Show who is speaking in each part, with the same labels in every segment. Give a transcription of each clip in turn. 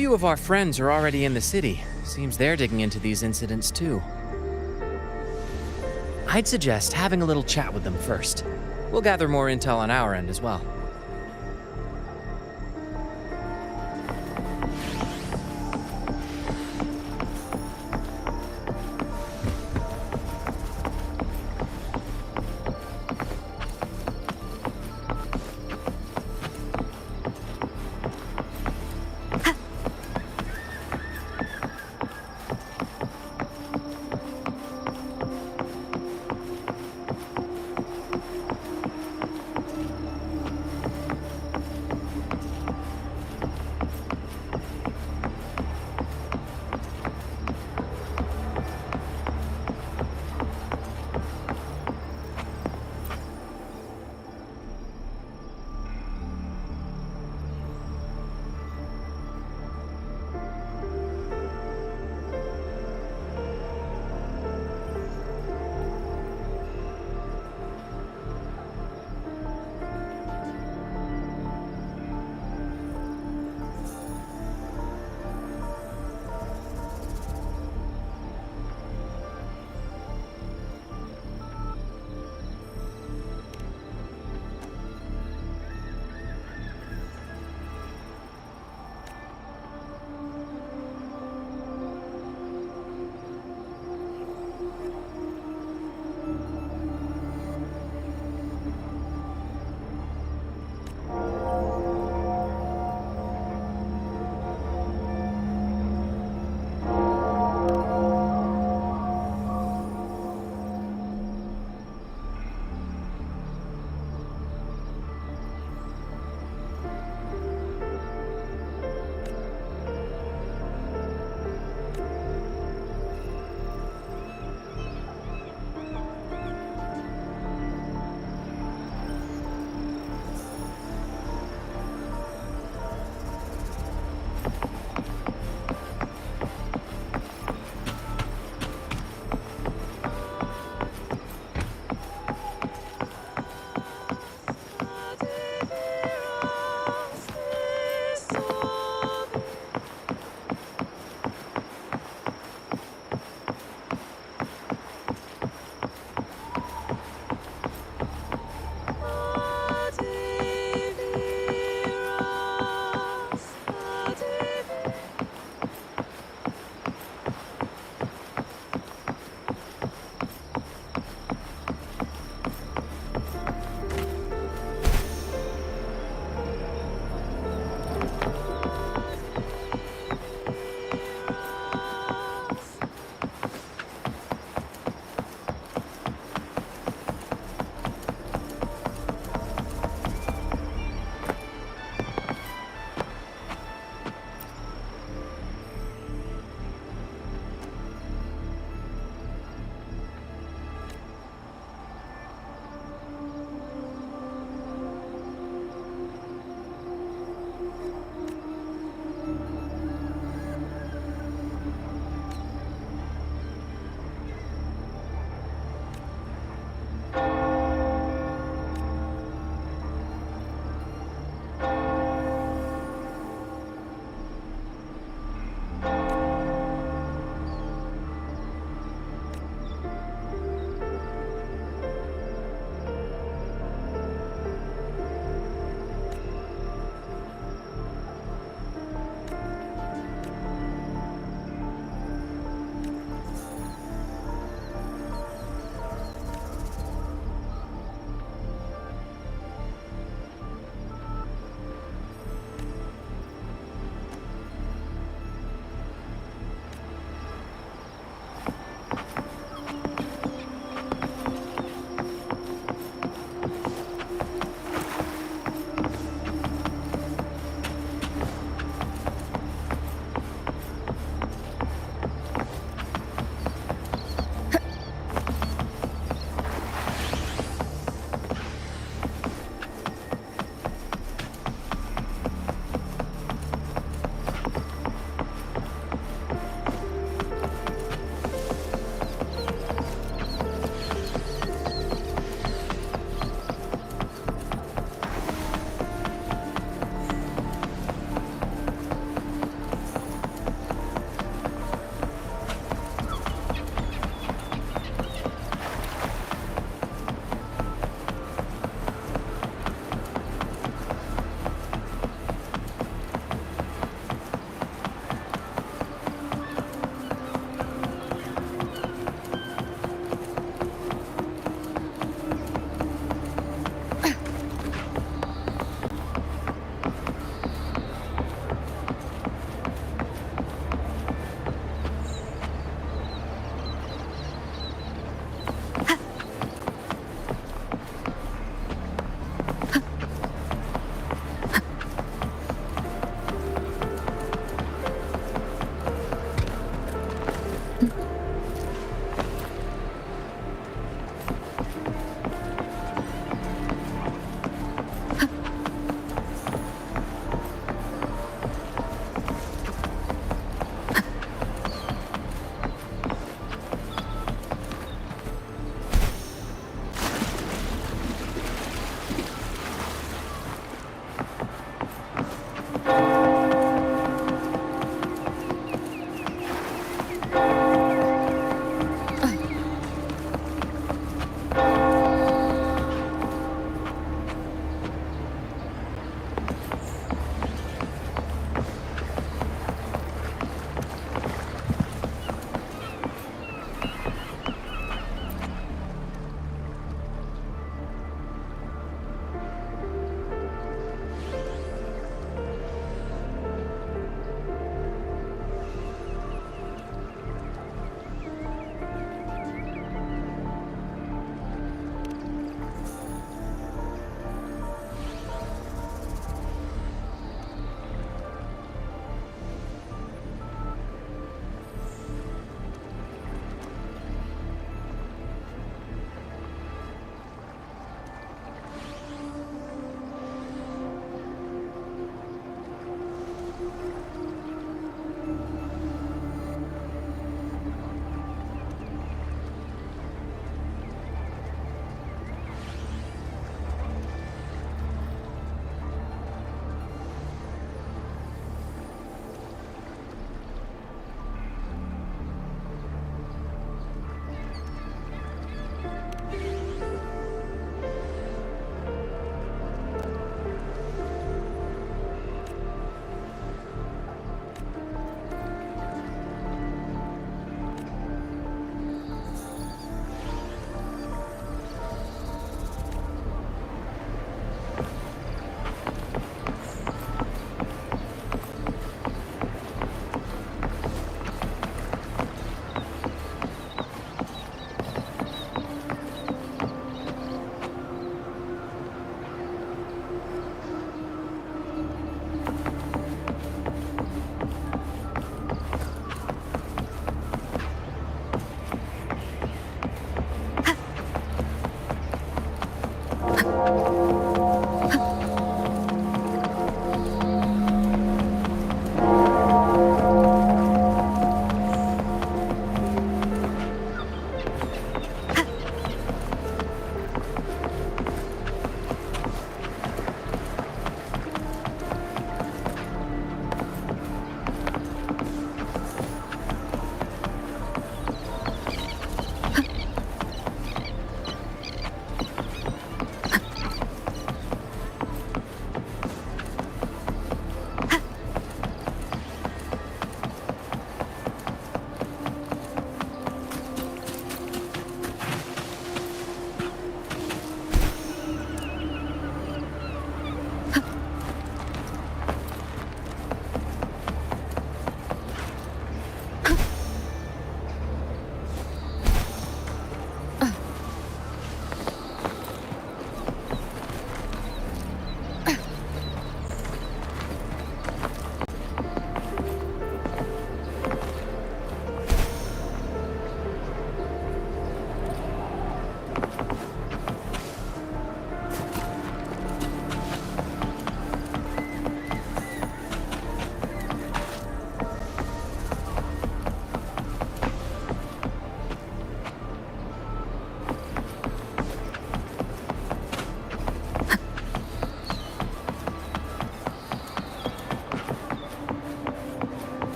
Speaker 1: few of our friends are already in the city. Seems they're digging into these incidents too. I'd suggest having a little chat with them first. We'll gather more intel on our end as well.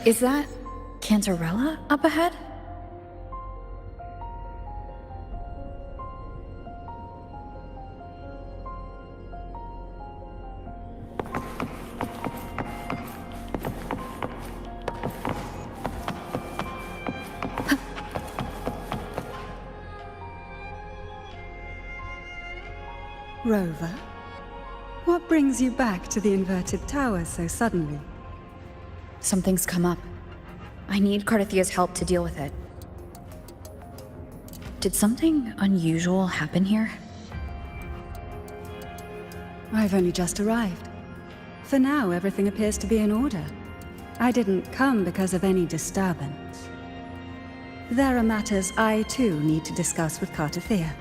Speaker 2: Is that Cantarella up ahead?
Speaker 3: Rover, what brings you back to the inverted tower so suddenly?
Speaker 2: Something's come up. I need Cardathia's help to deal with it. Did something unusual happen here?
Speaker 3: I've only just arrived. For now, everything appears to be in order. I didn't come because of any disturbance. There are matters I, too, need to discuss with Cardathia.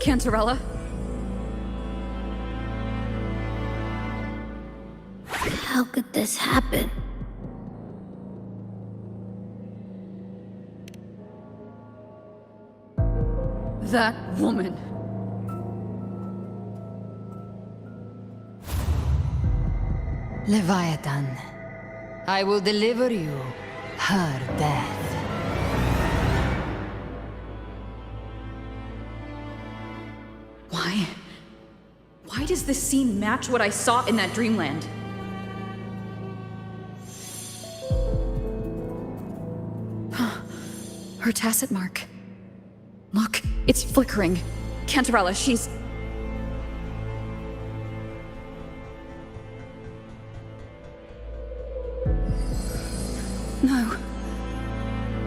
Speaker 2: Cantarella?
Speaker 4: How could this happen?
Speaker 2: That woman.
Speaker 5: Leviathan, I will deliver you her death.
Speaker 2: Why does this scene match what I saw in that dreamland? Her tacit mark. Look, it's flickering. Cantarella, she's...
Speaker 3: No.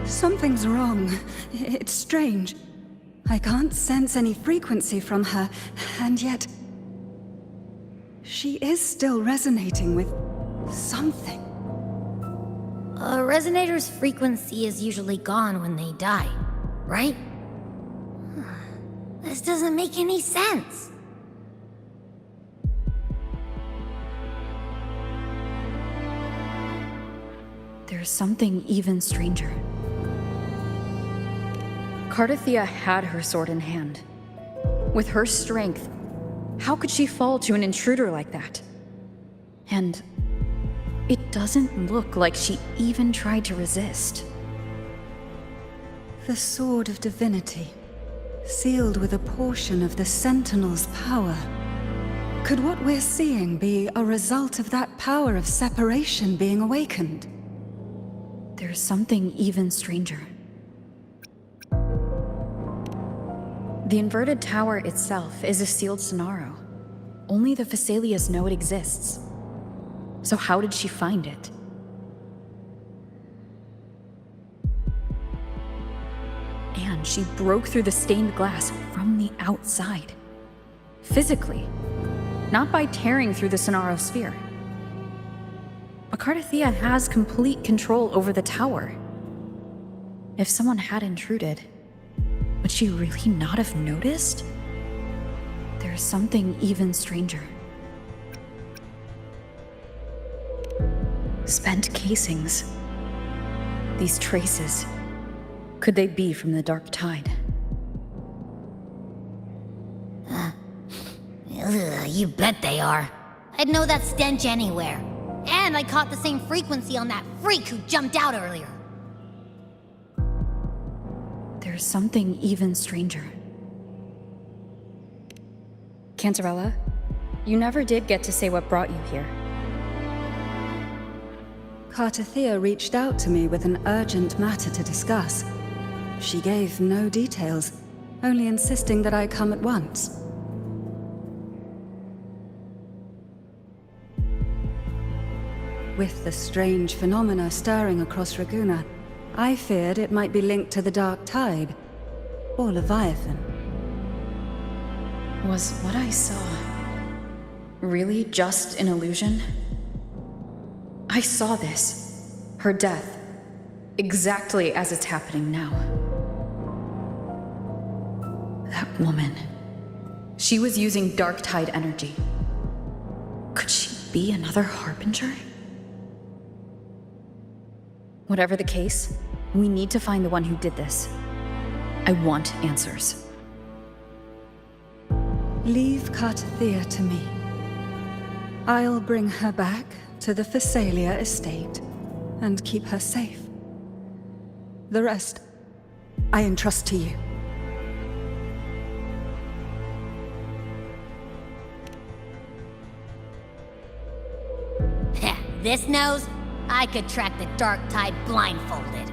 Speaker 3: Something's wrong. It's strange. I can't sense any frequency from her, and yet... she is still resonating with something.
Speaker 4: A resonator's frequency is usually gone when they die, right? This doesn't make any sense.
Speaker 2: There's something even stranger. Cardathia had her sword in hand. With her strength, how could she fall to an intruder like that? And it doesn't look like she even tried to resist.
Speaker 3: The Sword of Divinity, sealed with a portion of the Sentinel's power. Could what we're seeing be a result of that power of separation being awakened?
Speaker 2: There's something even stranger. The inverted tower itself is a sealed Sonaro. Only the Phasalias know it exists. So how did she find it? And she broke through the stained glass from the outside. Physically. Not by tearing through the Sonaro sphere. But Cardathia has complete control over the tower. If someone had intruded, would she really not have noticed? There's something even stranger. Spent casings. These traces. Could they be from the Dark Tide?
Speaker 4: You bet they are. I'd know that stench anywhere. And I caught the same frequency on that freak who jumped out earlier.
Speaker 2: There's something even stranger. Cantarella, you never did get to say what brought you here.
Speaker 3: Cartathea reached out to me with an urgent matter to discuss. She gave no details, only insisting that I come at once. With the strange phenomena stirring across Raguna, I feared it might be linked to the Dark Tide, or Leviathan.
Speaker 2: Was what I saw really just an illusion? I saw this, her death, exactly as it's happening now. That woman, she was using Dark Tide energy. Could she be another Harbinger? Whatever the case, we need to find the one who did this. I want answers.
Speaker 3: Leave Cartathea to me. I'll bring her back to the Phasalia estate and keep her safe. The rest, I entrust to you.
Speaker 4: Heh, this nose? I could track the Dark Tide blindfolded.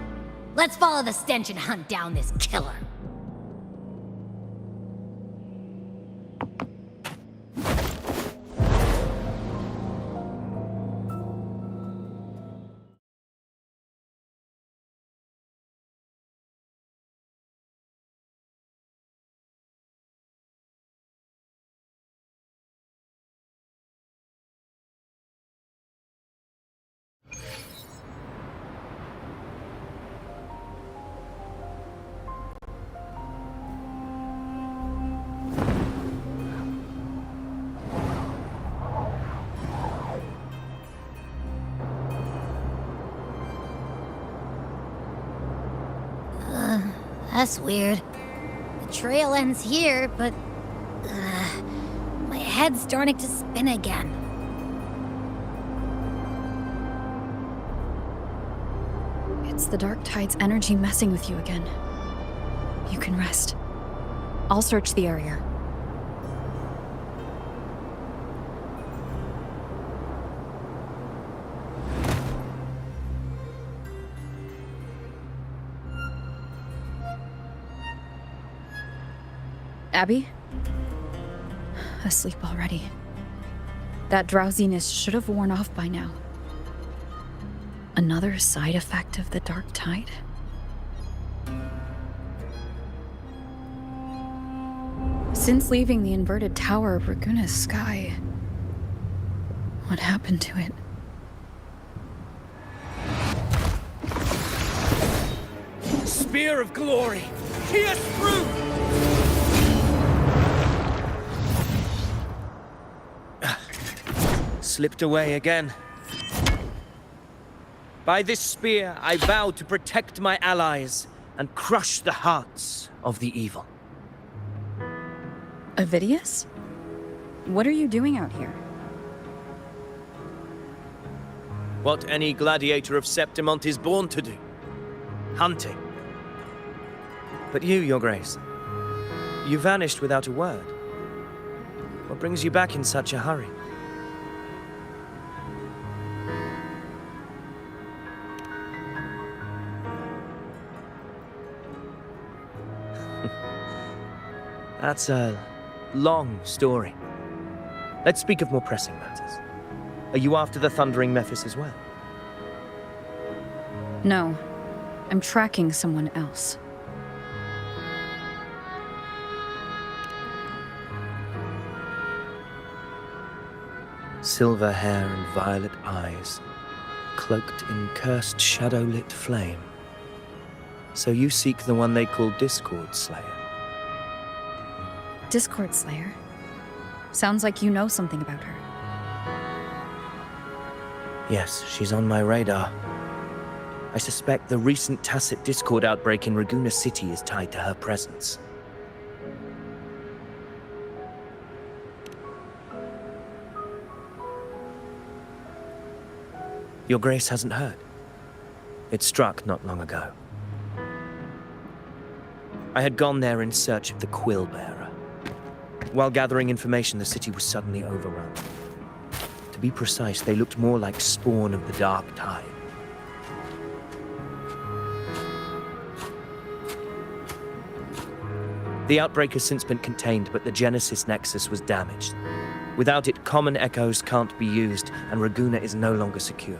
Speaker 4: Let's follow the stench and hunt down this killer. That's weird. The trail ends here, but... my head's starting to spin again.
Speaker 2: It's the Dark Tide's energy messing with you again. You can rest. I'll search the area. Abby? Asleep already. That drowsiness should have worn off by now. Another side effect of the Dark Tide? Since leaving the inverted tower of Raguna's sky, what happened to it?
Speaker 1: Spear of glory! Pierce through! Slipped away again. By this spear, I vow to protect my allies and crush the hearts of the evil.
Speaker 2: Avidius? What are you doing out here?
Speaker 1: What any gladiator of Septimont is born to do. Hunting. But you, Your Grace, you vanished without a word. What brings you back in such a hurry? That's a long story. Let's speak of more pressing matters. Are you after the Thundering Mephis as well?
Speaker 2: No. I'm tracking someone else.
Speaker 1: Silver hair and violet eyes, cloaked in cursed shadow-lit flame. So you seek the one they call Discord Slayer.
Speaker 2: Discord Slayer? Sounds like you know something about her.
Speaker 1: Yes, she's on my radar. I suspect the recent tacit Discord outbreak in Raguna City is tied to her presence. Your Grace hasn't heard. It struck not long ago. I had gone there in search of the Quill Bearer. While gathering information, the city was suddenly overrun. To be precise, they looked more like spawn of the Dark Tide. The outbreak has since been contained, but the Genesis Nexus was damaged. Without it, common echoes can't be used, and Raguna is no longer secure.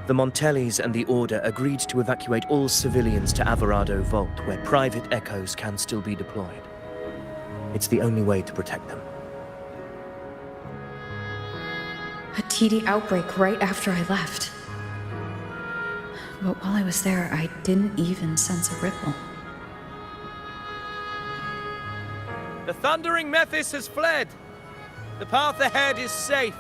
Speaker 1: The Montellis and the Order agreed to evacuate all civilians to Averado Vault, where private echoes can still be deployed. It's the only way to protect them.
Speaker 2: A TD outbreak right after I left. But while I was there, I didn't even sense a ripple.
Speaker 1: The Thundering Mephis has fled. The path ahead is safe.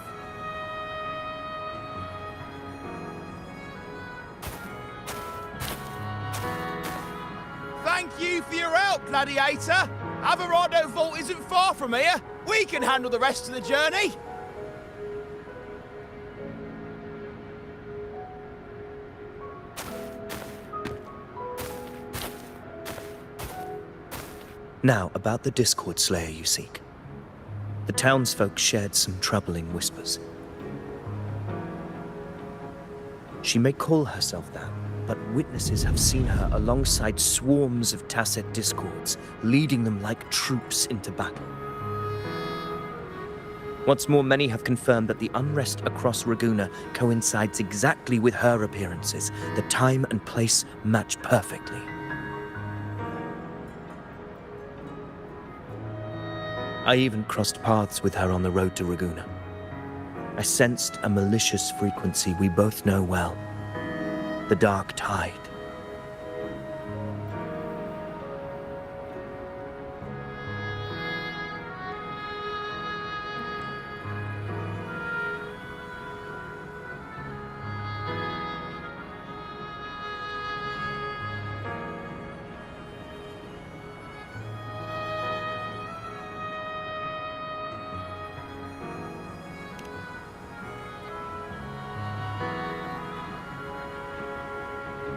Speaker 6: Thank you for your help, Gladiator. Averado Vault isn't far from here. We can handle the rest of the journey.
Speaker 1: Now, about the Discord Slayer you seek. The townsfolk shared some troubling whispers. She may call herself that, but witnesses have seen her alongside swarms of Tacet discords, leading them like troops into battle. What's more, many have confirmed that the unrest across Raguna coincides exactly with her appearances. The time and place match perfectly. I even crossed paths with her on the road to Raguna. I sensed a malicious frequency we both know well. The Dark Tide.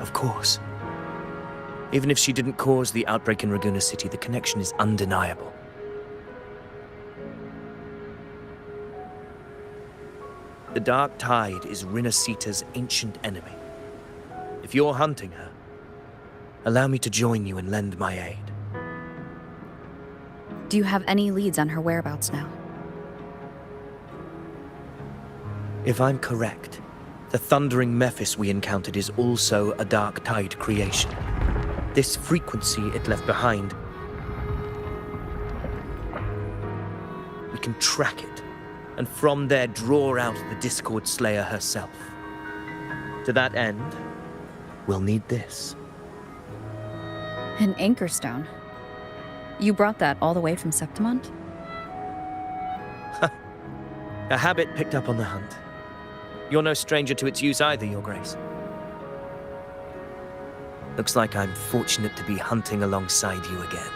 Speaker 1: Of course. Even if she didn't cause the outbreak in Raguna City, the connection is undeniable. The Dark Tide is Rinasita's ancient enemy. If you're hunting her, allow me to join you and lend my aid.
Speaker 2: Do you have any leads on her whereabouts now?
Speaker 1: If I'm correct, the Thundering Mephis we encountered is also a Dark Tide creation. This frequency it left behind, we can track it, and from there draw out the Discord Slayer herself. To that end, we'll need this.
Speaker 2: An anchor stone. You brought that all the way from Septimont?
Speaker 1: A habit picked up on the hunt. You're no stranger to its use either, Your Grace. Looks like I'm fortunate to be hunting alongside you again.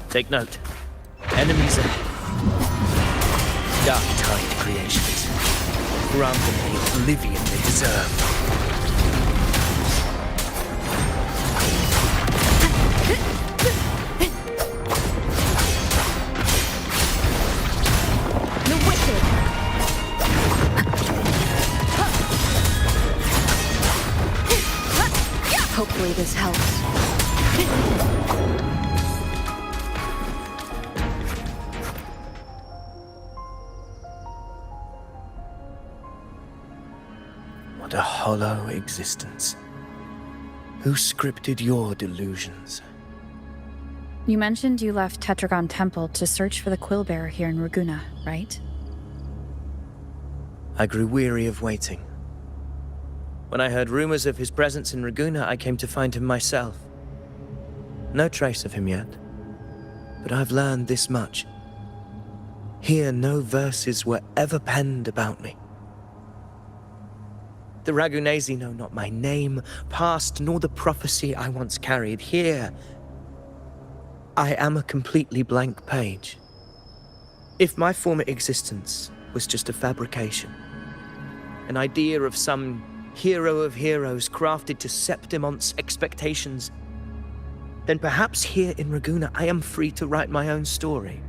Speaker 1: Take note. Enemies ahead. Dark Tide creations. Grant them the oblivion they deserve.
Speaker 2: The wicked! Hopefully this helps.
Speaker 1: What a hollow existence. Who scripted your delusions?
Speaker 2: You mentioned you left Tetragon Temple to search for the Quillbearer here in Raguna, right?
Speaker 1: I grew weary of waiting, When I heard rumors of his presence in Raguna, I came to find him myself. No trace of him yet, but I've learned this much. Here, no verses were ever penned about me. The Ragunesi know not my name, past, nor the prophecy I once carried. Here, I am a completely blank page. If my former existence was just a fabrication, an idea of some hero of heroes crafted to Septimon's expectations, then perhaps here in Raguna I am free to write my own story,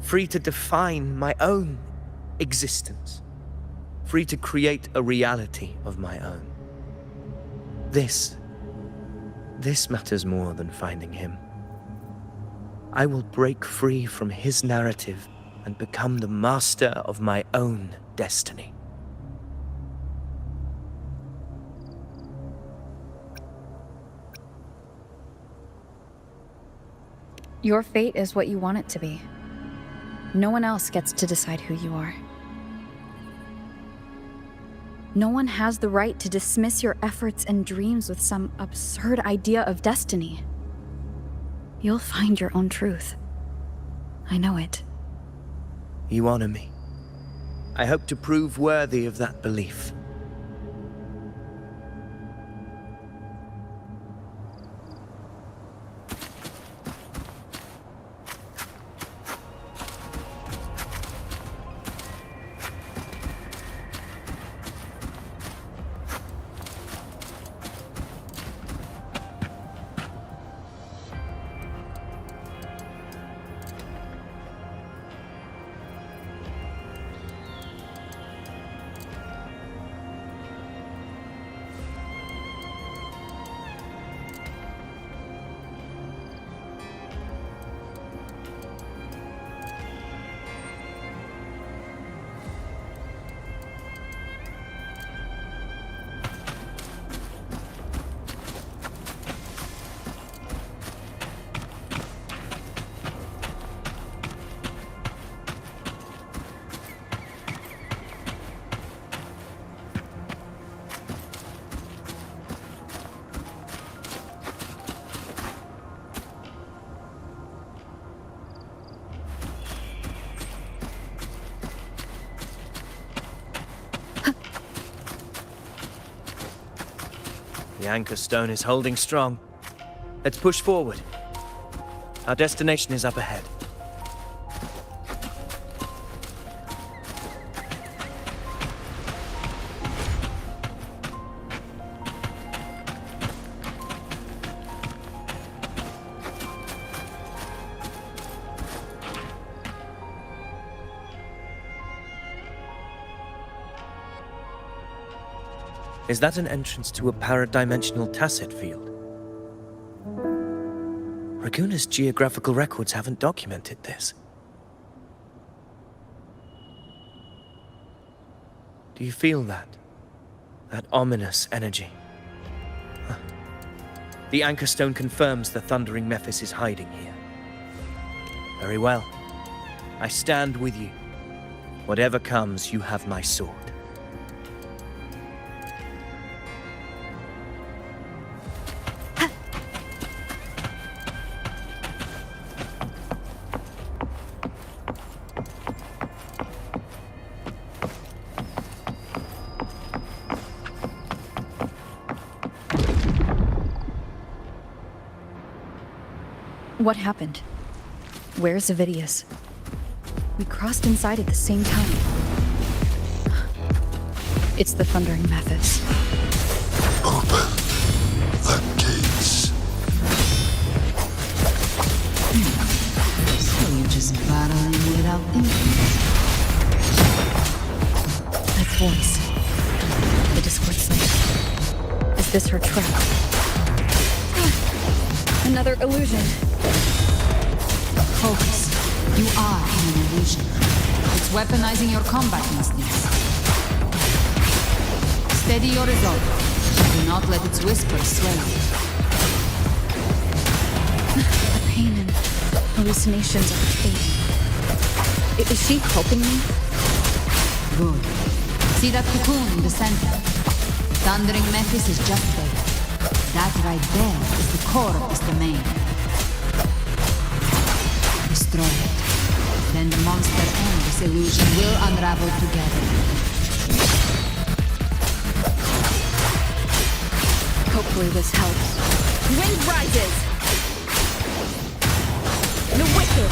Speaker 1: free to define my own existence, free to create a reality of my own. This matters more than finding him. I will break free from his narrative and become the master of my own destiny.
Speaker 2: Your fate is what you want it to be. No one else gets to decide who you are. No one has the right to dismiss your efforts and dreams with some absurd idea of destiny. You'll find your own truth. I know it.
Speaker 1: You honor me. I hope to prove worthy of that belief. The anchor stone is holding strong. Let's push forward. Our destination is up ahead. Is that an entrance to a paradimensional tacit field? Raguna's geographical records haven't documented this. Do you feel that? That ominous energy? Huh. The anchor stone confirms the thundering Mephis is hiding here. Very well. I stand with you. Whatever comes, you have my sword.
Speaker 2: What happened? Where's Avidius? We crossed inside at the same time. It's the Thundering Mephis.
Speaker 7: Open the gates.
Speaker 5: So you're just battling without thinking.
Speaker 2: That voice. The Discord Slayer. Is this her trap? Another illusion.
Speaker 5: Focus. You are in an illusion. It's weaponizing your combat instincts. Steady your resolve. Do not let its whispers sway you.
Speaker 2: The pain and hallucinations are fading. Is she helping me?
Speaker 5: Good. See that cocoon in the center? Thundering Mephis is just there. That right there is the core of this domain. Destroy it. Then the monster and this illusion will unravel together.
Speaker 2: Hopefully this helps. Wind rises! The wicked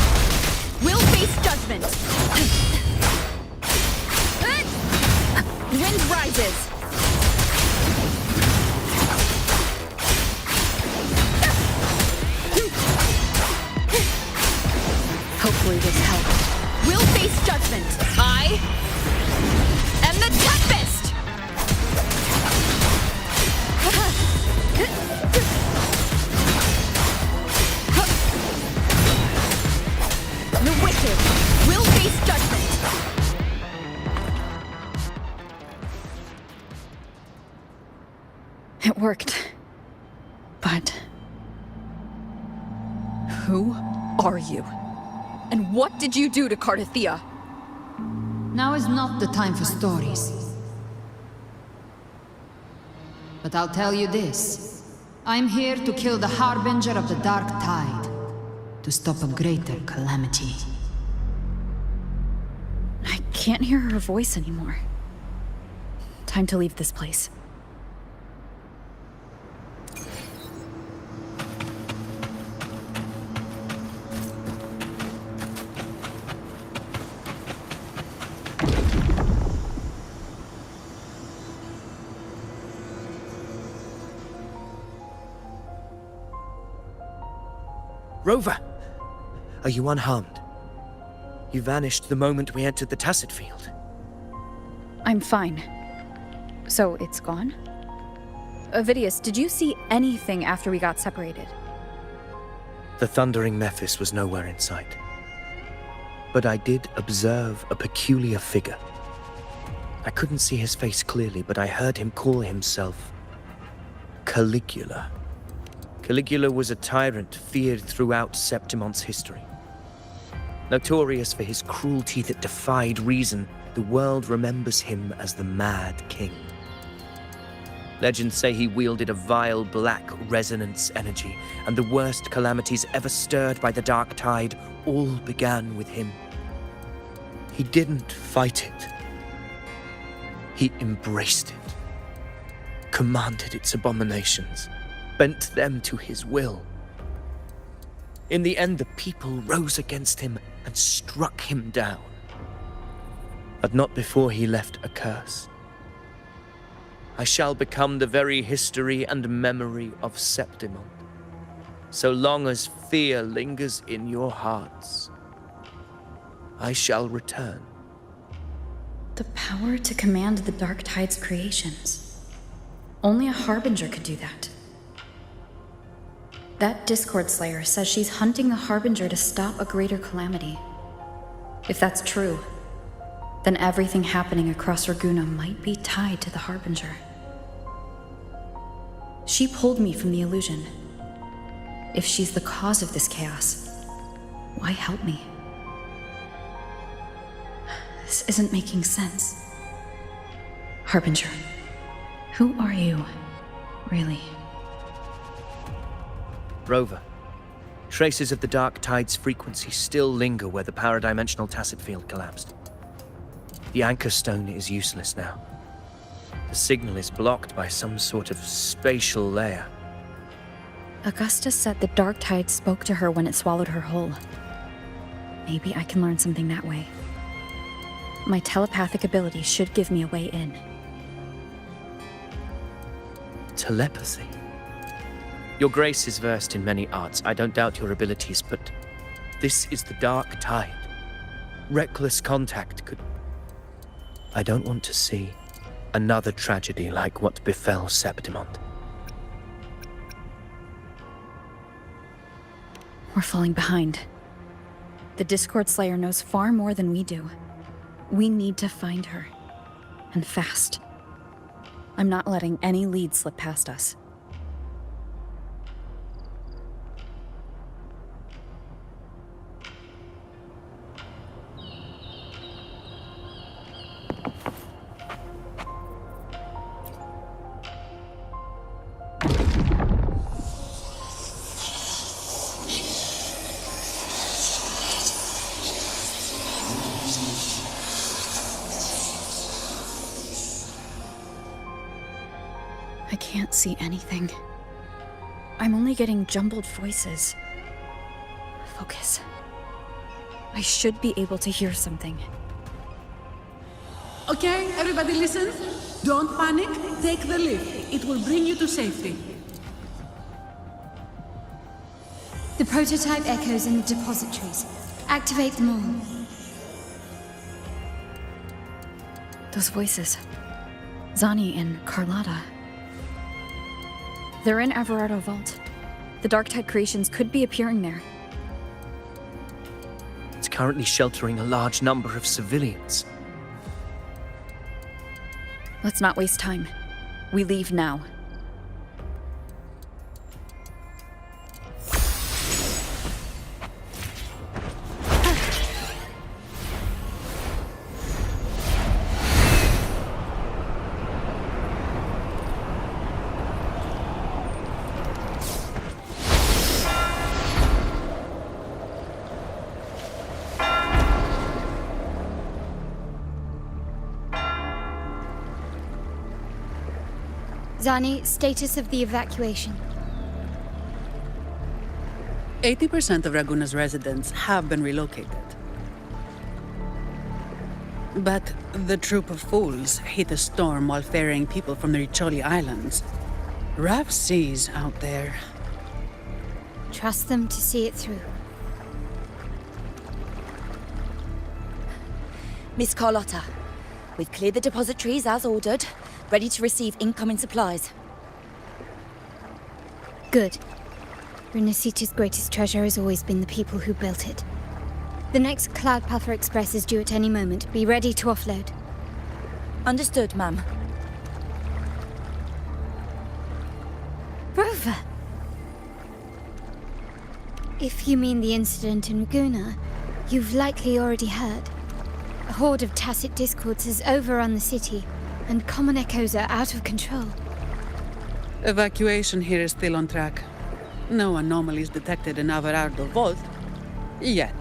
Speaker 2: will face judgment! Wind rises! Hopefully this helps. We'll face judgment. I am the Tempest! The wicked will face judgment. It worked. But who are you? And what did you do to Cardathea?
Speaker 5: Now is not the time for stories. But I'll tell you this. I'm here to kill the Harbinger of the Dark Tide. To stop a greater calamity.
Speaker 2: I can't hear her voice anymore. Time to leave this place.
Speaker 1: Rover! Are you unharmed? You vanished the moment we entered the Tacit Field.
Speaker 2: I'm fine. So it's gone? Vidius, did you see anything after we got separated?
Speaker 1: The Thundering Mephis was nowhere in sight. But I did observe a peculiar figure. I couldn't see his face clearly, but I heard him call himself Caligula. Caligula was a tyrant feared throughout Septimon's history. Notorious for his cruelty that defied reason, the world remembers him as the Mad King. Legends say he wielded a vile black resonance energy, and the worst calamities ever stirred by the Dark Tide all began with him. He didn't fight it. He embraced it, commanded its abominations, bent them to his will. In the end, the people rose against him and struck him down. But not before he left a curse. I shall become the very history and memory of Septimon. So long as fear lingers in your hearts, I shall return.
Speaker 2: The power to command the Dark Tide's creations. Only a Harbinger could do that. That Discord Slayer says she's hunting the Harbinger to stop a greater calamity. If that's true, then everything happening across Raguna might be tied to the Harbinger. She pulled me from the illusion. If she's the cause of this chaos, why help me? This isn't making sense. Harbinger, who are you, really?
Speaker 1: Rover, traces of the Dark Tide's frequency still linger where the paradimensional Tacit Field collapsed. The anchor stone is useless now. The signal is blocked by some sort of spatial layer.
Speaker 2: Augusta said the Dark Tide spoke to her when it swallowed her whole. Maybe I can learn something that way. My telepathic ability should give me a way in.
Speaker 1: Telepathy? Your Grace is versed in many arts. I don't doubt your abilities, but this is the Dark Tide. Reckless contact could... I don't want to see another tragedy like what befell Septimon.
Speaker 2: We're falling behind. The Discord Slayer knows far more than we do. We need to find her. And fast. I'm not letting any lead slip past us. can't see anything. I'm only getting jumbled voices. Focus. I should be able to hear something.
Speaker 8: Okay, everybody listen. Don't panic. Take the lift. It will bring you to safety.
Speaker 4: The prototype echoes in the depositories. Activate them all.
Speaker 2: Those voices. Zani and Carlotta. They're in Everardo Vault. The Darktide creations could be appearing there.
Speaker 1: It's currently sheltering a large number of civilians.
Speaker 2: Let's not waste time. We leave now.
Speaker 4: Zani, status of the evacuation.
Speaker 8: 80% of Raguna's residents have been relocated. But the troop of fools hit a storm while ferrying people from the Riccioli Islands. Rough seas out there.
Speaker 4: Trust them to see it through.
Speaker 9: Miss Carlotta, we've cleared the depositories as ordered, ready to receive incoming supplies.
Speaker 4: Good. Renacita's greatest treasure has always been the people who built it. The next Cloudpather Express is due at any moment. Be ready to offload.
Speaker 9: Understood, ma'am.
Speaker 4: Rover! If you mean the incident in Raguna, you've likely already heard. A horde of tacit discords has overrun the city, and common echoes are out of control.
Speaker 8: Evacuation here is still on track. No anomalies detected in Everardo Vault. Yet.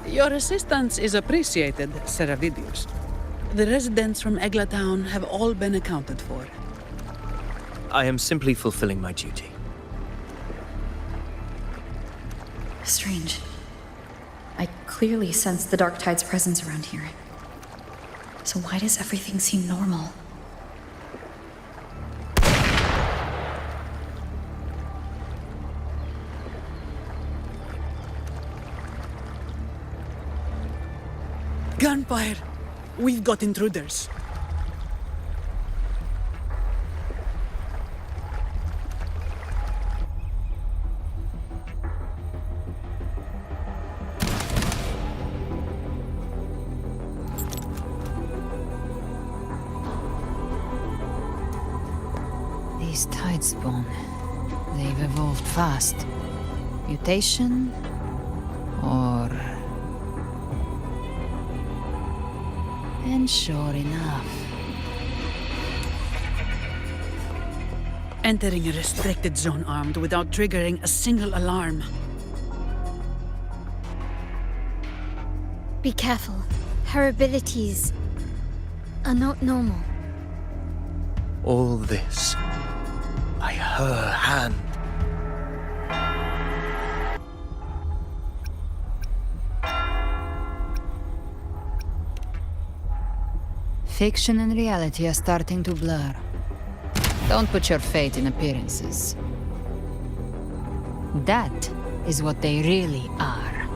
Speaker 8: Your assistance is appreciated, Seravidius. The residents from Egla Town have all been accounted for.
Speaker 1: I am simply fulfilling my duty.
Speaker 2: Strange. I clearly sense the Darktide's presence around here. So why does everything seem normal?
Speaker 8: Gunfire! We've got intruders.
Speaker 5: These tide spawn. They've evolved fast. Mutation? Or... And sure enough.
Speaker 8: Entering a restricted zone armed without triggering a single alarm.
Speaker 4: Be careful. Her abilities are not normal.
Speaker 1: All this by her hand.
Speaker 5: Fiction and reality are starting to blur. Don't put your faith in appearances. That is what they really are.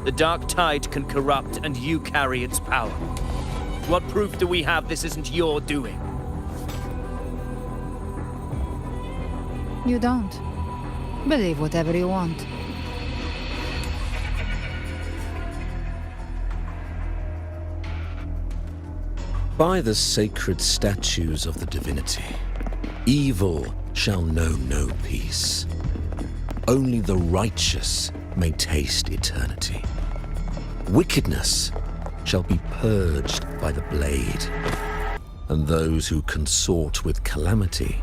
Speaker 1: The dark tide can corrupt, and you carry its power. What proof do we have this isn't your doing?
Speaker 5: You don't. Believe whatever you want.
Speaker 10: By the sacred statues of the divinity, evil shall know no peace. Only the righteous may taste eternity. Wickedness shall be purged by the blade, and those who consort with calamity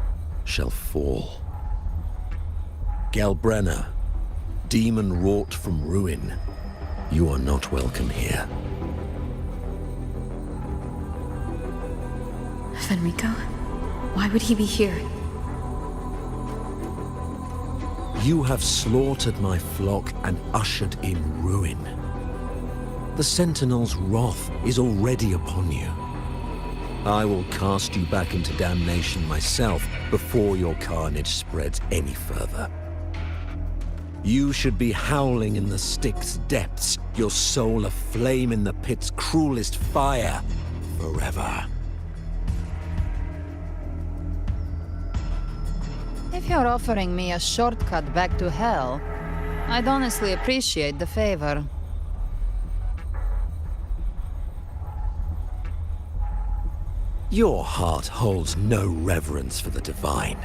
Speaker 10: shall fall. Galbrenna, demon wrought from ruin, you are not welcome here.
Speaker 2: Fenrico? Why would he be here?
Speaker 10: You have slaughtered my flock and ushered in ruin. The Sentinel's wrath is already upon you. I will cast you back into damnation myself before your carnage spreads any further. You should be howling in the Styx's depths, your soul aflame in the pit's cruelest fire, forever.
Speaker 5: If you're offering me a shortcut back to hell, I'd honestly appreciate the favor.
Speaker 10: Your heart holds no reverence for the divine,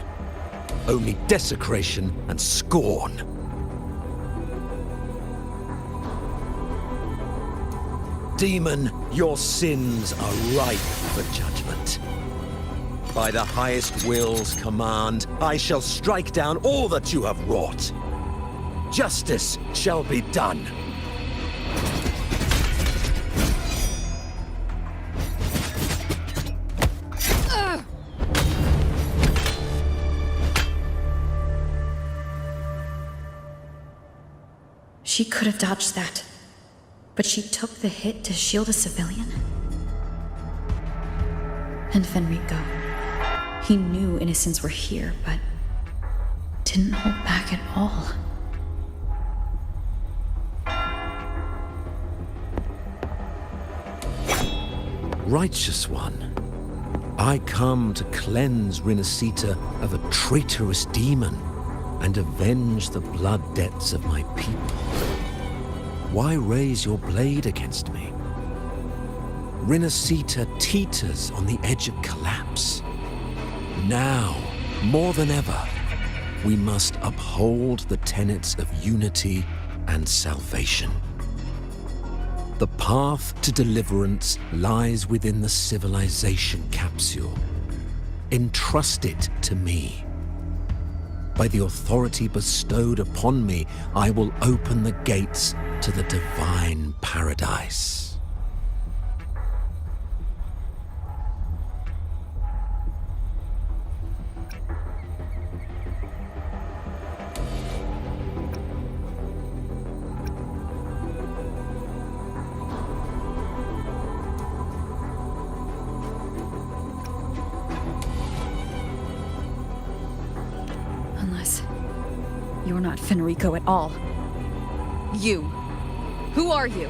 Speaker 10: only desecration and scorn. Demon, your sins are ripe for judgment. By the highest will's command, I shall strike down all that you have wrought. Justice shall be done.
Speaker 2: She could have dodged that, but she took the hit to shield a civilian. And Fenrico. He knew innocents were here, but didn't hold back at all.
Speaker 10: Righteous One, I come to cleanse Rinascita of a traitorous demon and avenge the blood debts of my people. Why raise your blade against me? Rinascita teeters on the edge of collapse. Now, more than ever, we must uphold the tenets of unity and salvation. The path to deliverance lies within the civilization capsule. Entrust it to me. By the authority bestowed upon me, I will open the gates to the divine paradise.
Speaker 2: Unless you're not Fenrico at all.
Speaker 11: You. Who are you?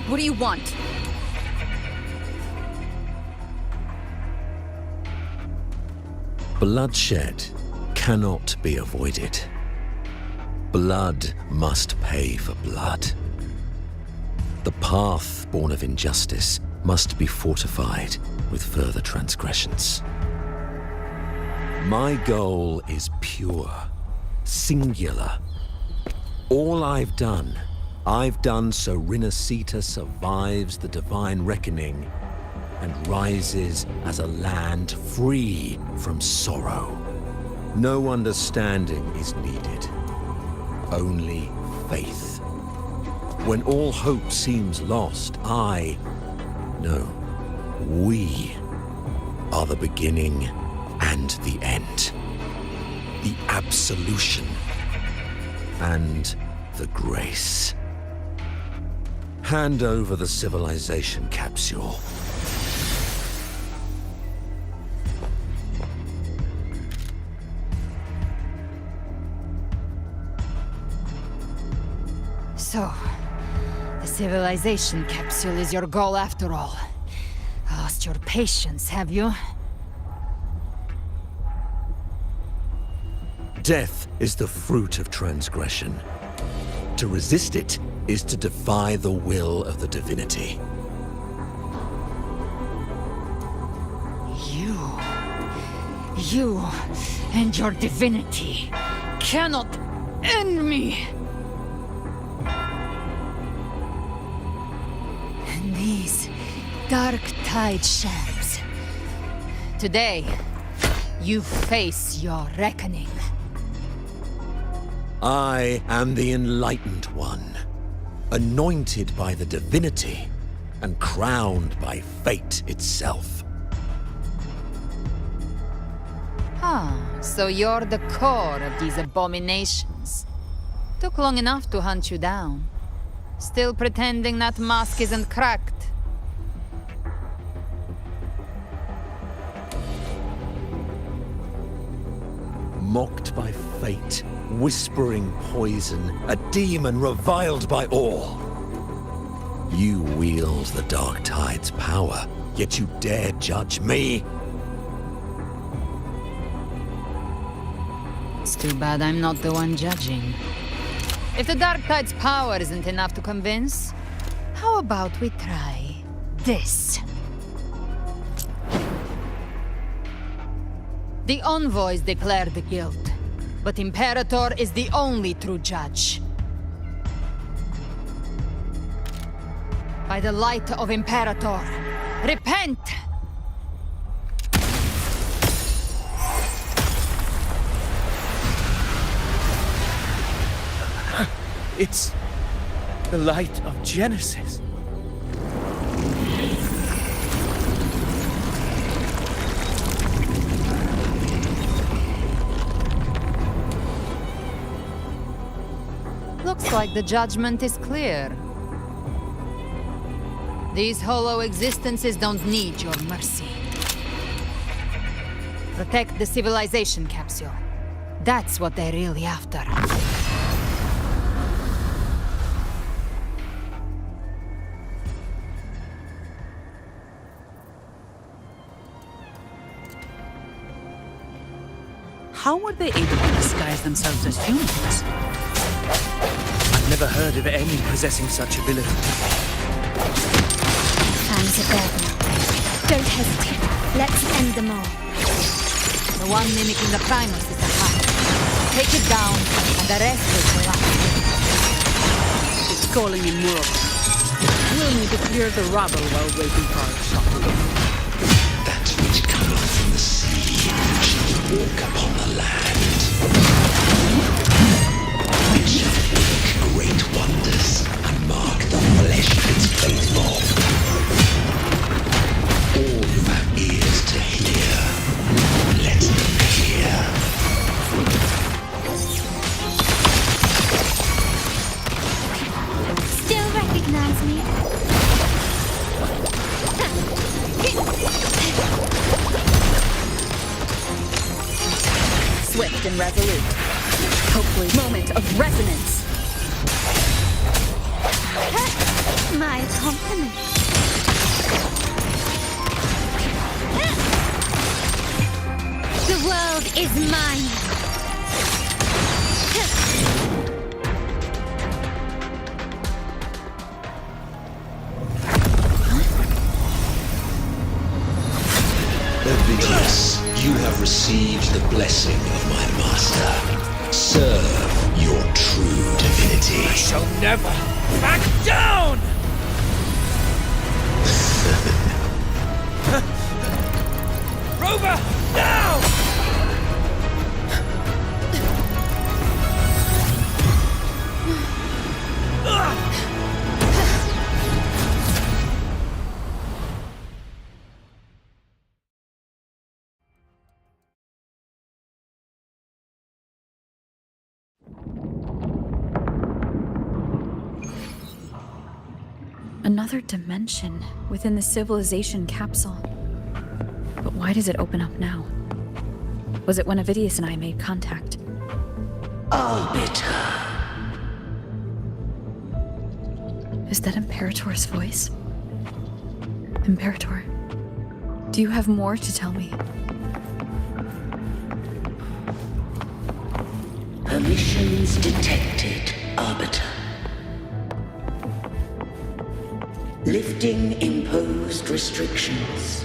Speaker 11: What do you want?
Speaker 10: Bloodshed cannot be avoided. Blood must pay for blood. The path born of injustice must be fortified with further transgressions. My goal is pure, singular. All I've done so Rinascita survives the divine reckoning and rises as a land free from sorrow. No understanding is needed, only faith. When all hope seems lost, we are the beginning and the end. The absolution and the grace. Hand over the civilization capsule.
Speaker 5: So, the civilization capsule is your goal after all. Lost your patience, have you?
Speaker 10: Death is the fruit of transgression. To resist it is to defy the will of the divinity.
Speaker 5: You and your divinity cannot end me! And these dark tide shams. Today, you face your reckoning.
Speaker 10: I am the Enlightened One, anointed by the divinity and crowned by fate itself.
Speaker 5: So you're the core of these abominations. Took long enough to hunt you down. Still pretending that mask isn't cracked.
Speaker 10: Mocked by fate, whispering poison, a demon reviled by all. You wield the Dark Tide's power, yet you dare judge me?
Speaker 5: It's too bad I'm not the one judging. If the Dark Tide's power isn't enough to convince, how about we try this? The envoys declare the guilt, but Imperator is the only true judge. By the light of Imperator, repent!
Speaker 1: It's the light of Genesis.
Speaker 5: Looks like the judgment is clear. These hollow existences don't need your mercy. Protect the civilization capsule. That's what they're really after.
Speaker 8: How were they able to disguise themselves as humans?
Speaker 1: I've never heard of any possessing such ability.
Speaker 4: Time's a burden. Don't hesitate. Let's end them all.
Speaker 5: The one mimicking the Primus is the heart. Take it down, and the rest will collapse.
Speaker 8: It's calling in more. We'll need to clear the rubble while waiting for our shot.
Speaker 7: That which cometh from the sea shall walk upon the land. It shall work great wonders and mark the flesh of its faithful. All who have ears to hear, let them hear.
Speaker 4: Still recognize me?
Speaker 2: Swift and resolute. Hopefully, moment of resonance.
Speaker 4: My compliment. The world is mine.
Speaker 7: Ovidius, you have received the blessing of my master. Serve your true divinity.
Speaker 1: I shall never back down! Rover, now!
Speaker 2: Another dimension within the civilization capsule. But why does it open up now? Was it when Ovidius and I made contact?
Speaker 7: Arbiter.
Speaker 2: Is that Imperator's voice? Imperator, do you have more to tell me?
Speaker 12: Permissions detected, Arbiter. Lifting imposed restrictions.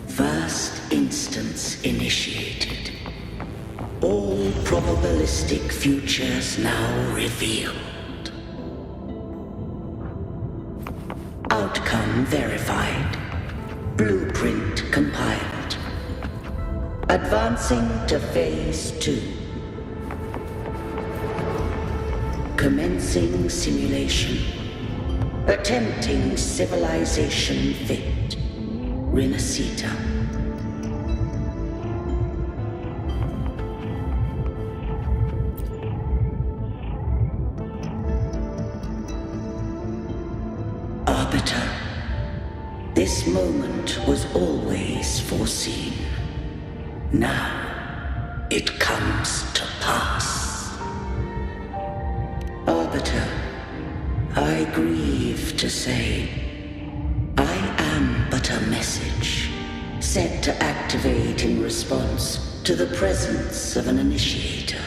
Speaker 12: First instance initiated. All probabilistic futures now revealed. Outcome verified. Blueprint compiled. Advancing to Phase 2. Commencing simulation. Attempting civilization fit. Renacita. Arbiter. This moment was always foreseen. Now, it comes to pass. Arbiter, I grieve to say, I am but a message, set to activate in response to the presence of an initiator.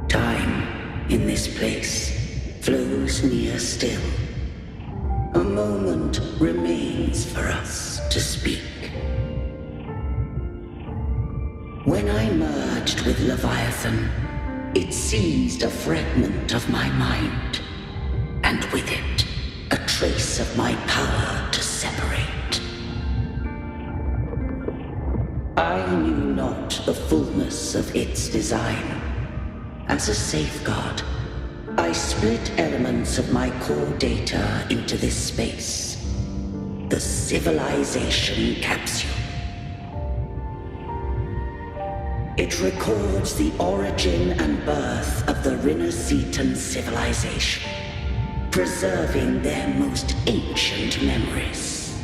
Speaker 12: Time, in this place, flows near still. A moment remains for us to speak. When I merged with Leviathan, it seized a fragment of my mind, and with it, a trace of my power to separate. I knew not the fullness of its design. As a safeguard, I split elements of my core data into this space. The civilization capsule. It records the origin and birth of the Renacetan civilization, preserving their most ancient memories.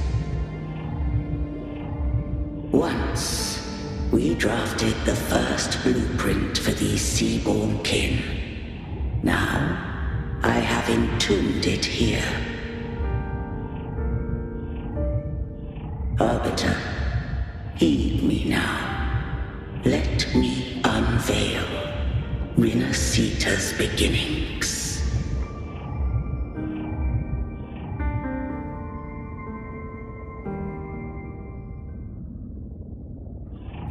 Speaker 12: Once, we drafted the first blueprint for these seaborn kin. Now, I have entombed it here. Arbiter, heed me now. Let me unveil Renacita's beginnings.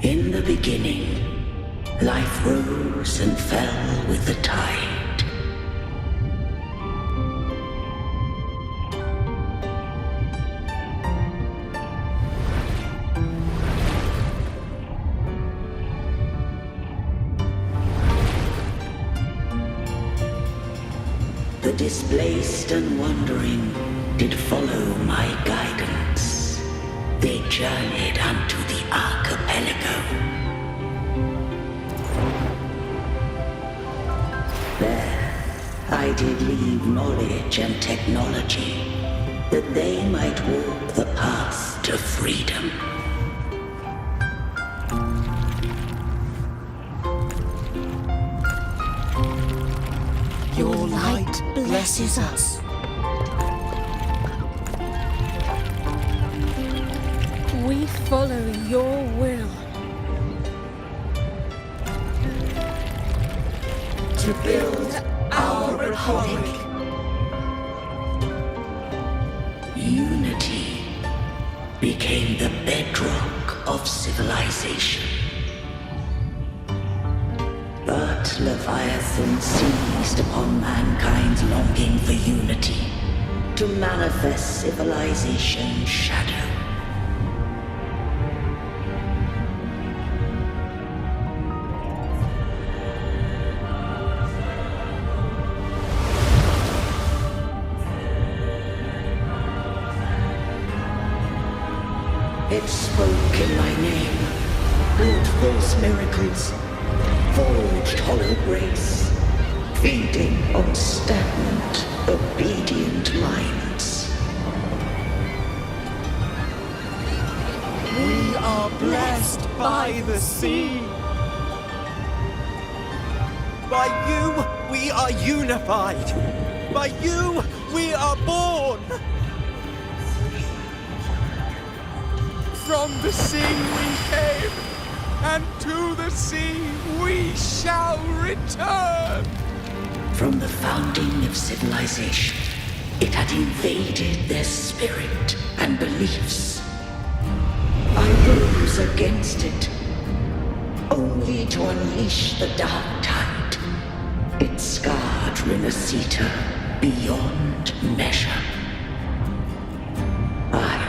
Speaker 12: In the beginning, life rose and fell with the tide. The displaced and wandering did follow my guidance. They journeyed unto the archipelago. There, I did leave knowledge and technology, that they might walk the path to freedom.
Speaker 9: Your light blesses us.
Speaker 13: We follow your will.
Speaker 12: To build our republic. Unity became the bedrock of civilization. But Leviathan seized upon mankind's longing for unity to manifest civilization's shadow. It spoke in my name, wrought false miracles, forged hollow grace, feeding on stagnant, obedient minds.
Speaker 6: We are blessed by the sea. By you, we are unified. By you, we are born. From the sea we came, and to the sea we shall return.
Speaker 12: From the founding of civilization, it had invaded their spirit and beliefs. I rose against it, only to unleash the dark tide. It scarred Renacita beyond measure. I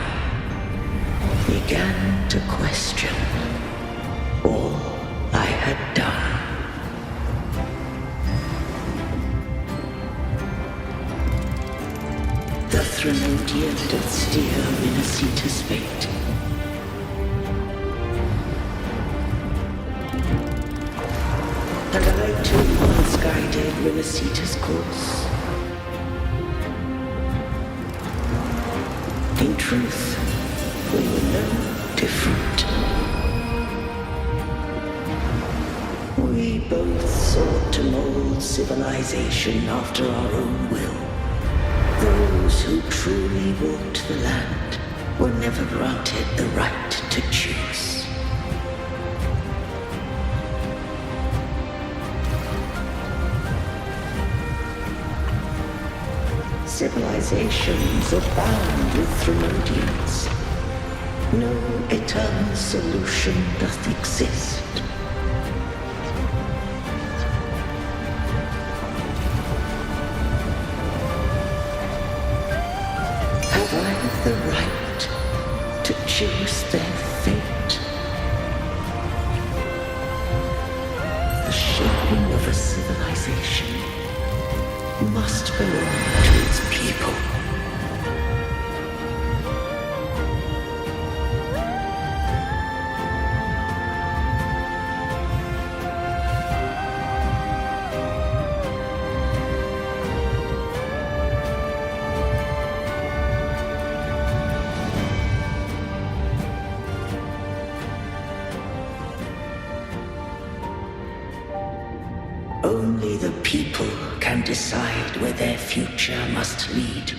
Speaker 12: began to question all I had done. Trinodian doth steer Minnesita's fate. And I too once guided Minnesita's course. In truth, we were no different. We both sought to mold civilization after our own will. Those who truly walked the land were never granted the right to choose. Civilizations abound with Trinodians. No eternal solution doth exist. Have I the right to choose their fate? The shaping of a civilization must belong to its people. Only the people can decide where their future must lead.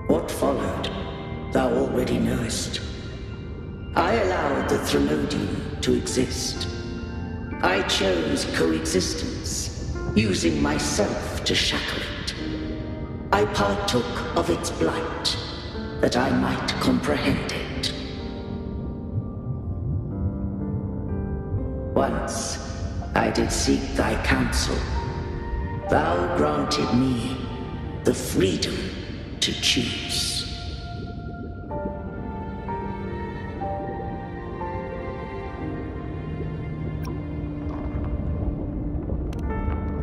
Speaker 12: What followed, thou already knowest. I allowed the Trinodian to exist. I chose coexistence, using myself to shackle it. I partook of its blight, that I might comprehend it. Once I did seek thy counsel. Thou granted me the freedom to choose.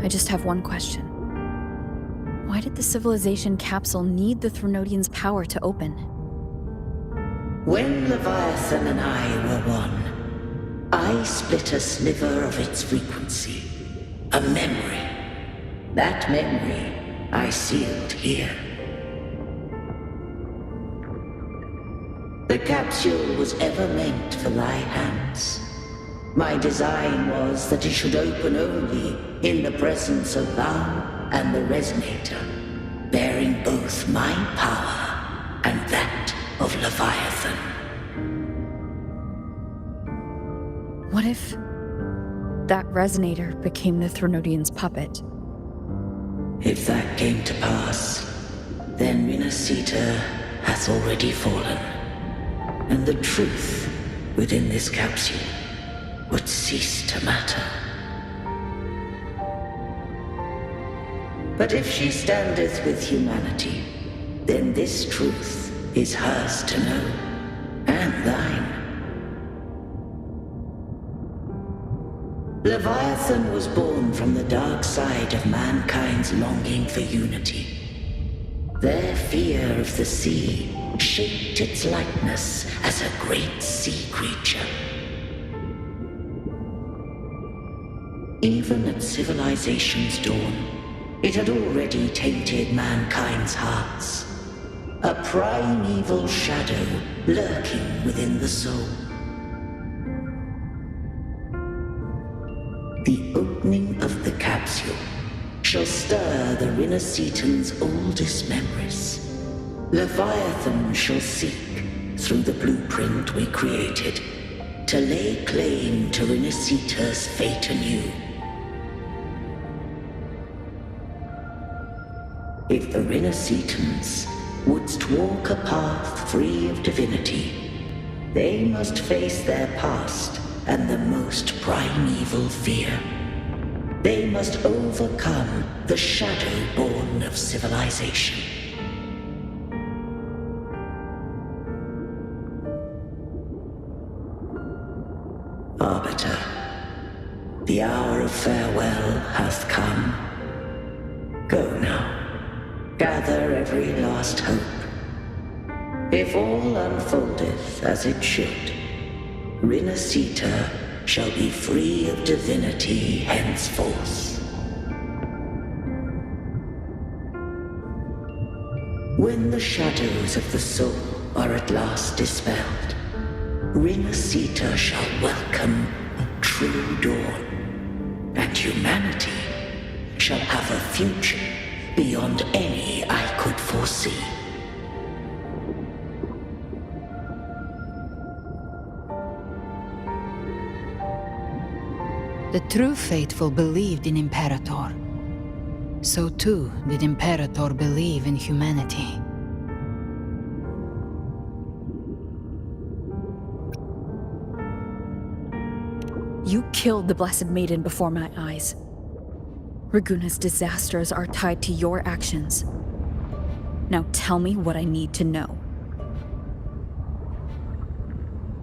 Speaker 2: I just have one question. Why did the civilization capsule need the Trinodian's power to open?
Speaker 12: When Leviathan and I were one, I split a sliver of its frequency. A memory. That memory I sealed here. The capsule was ever meant for thy hands. My design was that it should open only in the presence of thou and the Resonator, bearing both my power and that of Leviathan.
Speaker 2: What if that Resonator became the Trinodian's puppet?
Speaker 12: If that came to pass, then Minnesita hath already fallen. And the truth within this capsule would cease to matter. But if she standeth with humanity, then this truth is hers to know, and thine. Leviathan was born from the dark side of mankind's longing for unity. Their fear of the sea shaped its likeness as a great sea creature. Even at civilization's dawn, it had already tainted mankind's hearts. A primeval shadow lurking within the soul. The opening of the capsule shall stir the Rinascitan's oldest memories. Leviathan shall seek, through the blueprint we created, to lay claim to Rinascita's fate anew. If the Renacitans would walk a path free of divinity, they must face their past and the most primeval fear. They must overcome the shadow born of civilization. Arbiter, the hour of farewell hath come. Go now. Gather every last hope. If all unfoldeth as it should, Renacita shall be free of divinity henceforth. When the shadows of the soul are at last dispelled, Renacita shall welcome a true dawn, and humanity shall have a future beyond any I could foresee.
Speaker 5: The true faithful believed in Imperator. So too did Imperator believe in humanity.
Speaker 2: You killed the Blessed Maiden before my eyes. Raguna's disasters are tied to your actions. Now tell me what I need to know.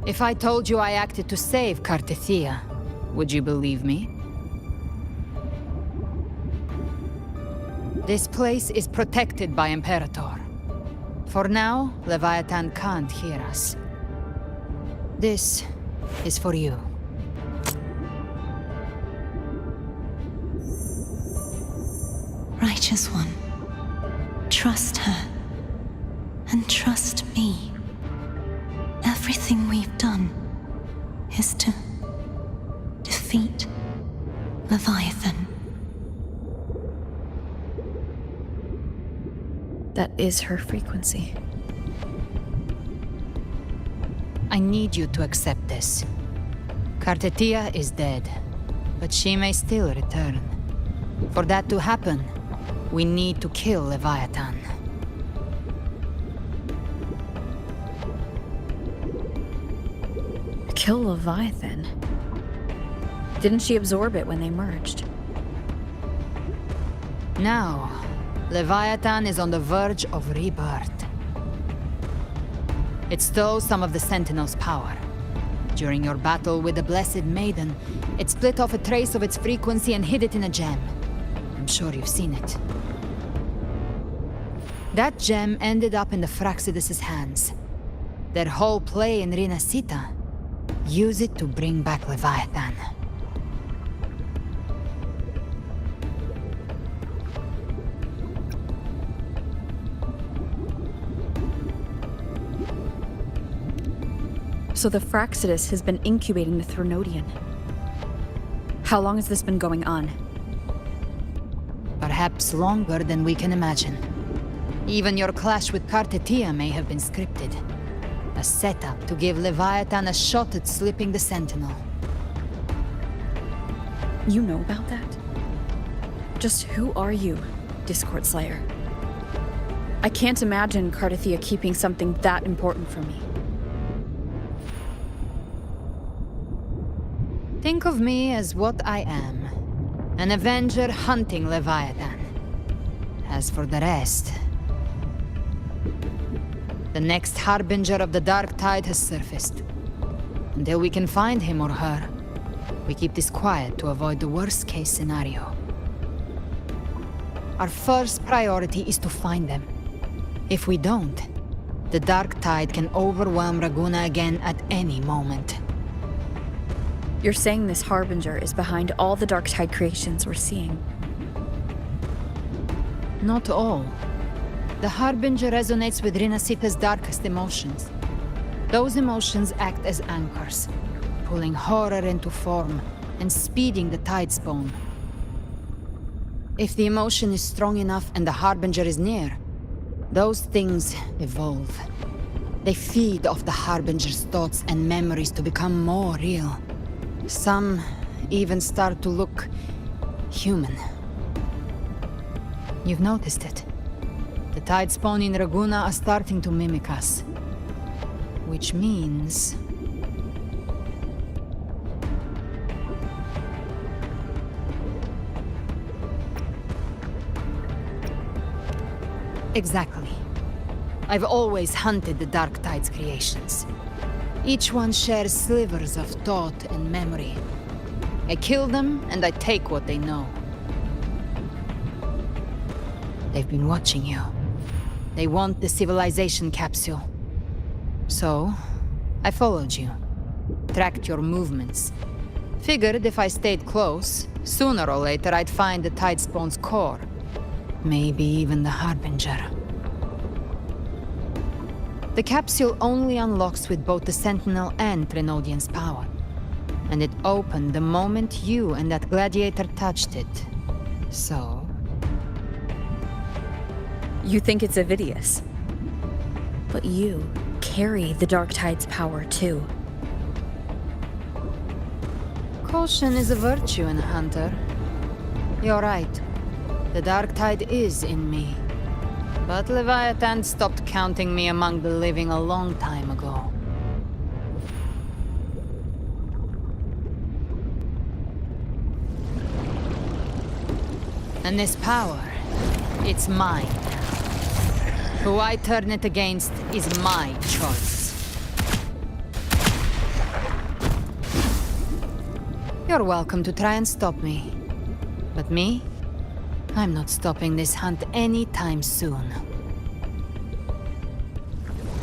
Speaker 5: If I told you I acted to save Cartethia, would you believe me? This place is protected by Imperator. For now, Leviathan can't hear us. This is for you.
Speaker 14: Righteous One, trust her, and trust me. Everything we've done is to defeat Leviathan.
Speaker 2: That is her frequency.
Speaker 5: I need you to accept this. Cartethia is dead, but she may still return. For that to happen, we need to kill Leviathan.
Speaker 2: Kill Leviathan? Didn't she absorb it when they merged?
Speaker 5: Now, Leviathan is on the verge of rebirth. It stole some of the Sentinel's power. During your battle with the Blessed Maiden, it split off a trace of its frequency and hid it in a gem. I'm sure you've seen it. That gem ended up in the Fraxidus' hands. Their whole play in Renacita, use it to bring back Leviathan.
Speaker 2: So the Fraxidus has been incubating the Thronodian. How long has this been going on?
Speaker 5: Perhaps longer than we can imagine. Even your clash with Cartethia may have been scripted. A setup to give Leviathan a shot at slipping the Sentinel.
Speaker 2: You know about that? Just who are you, Discord Slayer? I can't imagine Cartethia keeping something that important from me.
Speaker 5: Think of me as what I am. An Avenger hunting Leviathan. As for the rest... The next Harbinger of the Dark Tide has surfaced. Until we can find him or her, we keep this quiet to avoid the worst-case scenario. Our first priority is to find them. If we don't, the Dark Tide can overwhelm Raguna again at any moment.
Speaker 2: You're saying this Harbinger is behind all the Dark Tide creations we're seeing?
Speaker 5: Not all. The Harbinger resonates with Renacita's darkest emotions. Those emotions act as anchors, pulling horror into form and speeding the Tidespawn. If the emotion is strong enough and the Harbinger is near, those things evolve. They feed off the Harbinger's thoughts and memories to become more real. Some even start to look human. You've noticed it. The tide spawn in Raguna are starting to mimic us. Which means... Exactly. I've always hunted the Dark Tide's creations. Each one shares slivers of thought and memory. I kill them, and I take what they know. They've been watching you. They want the civilization capsule. So, I followed you. Tracked your movements. Figured if I stayed close, sooner or later I'd find the Tidespawn's core. Maybe even the Harbinger. The capsule only unlocks with both the Sentinel and Trinodian's power. And it opened the moment you and that gladiator touched it. So...
Speaker 2: You think it's Avidius. But you carry the Dark Tide's power too.
Speaker 5: Caution is a virtue in a hunter. You're right. The Dark Tide is in me. But Leviathan stopped counting me among the living a long time ago. And this power, it's mine. Who I turn it against is my choice. You're welcome to try and stop me. But me? I'm not stopping this hunt anytime soon.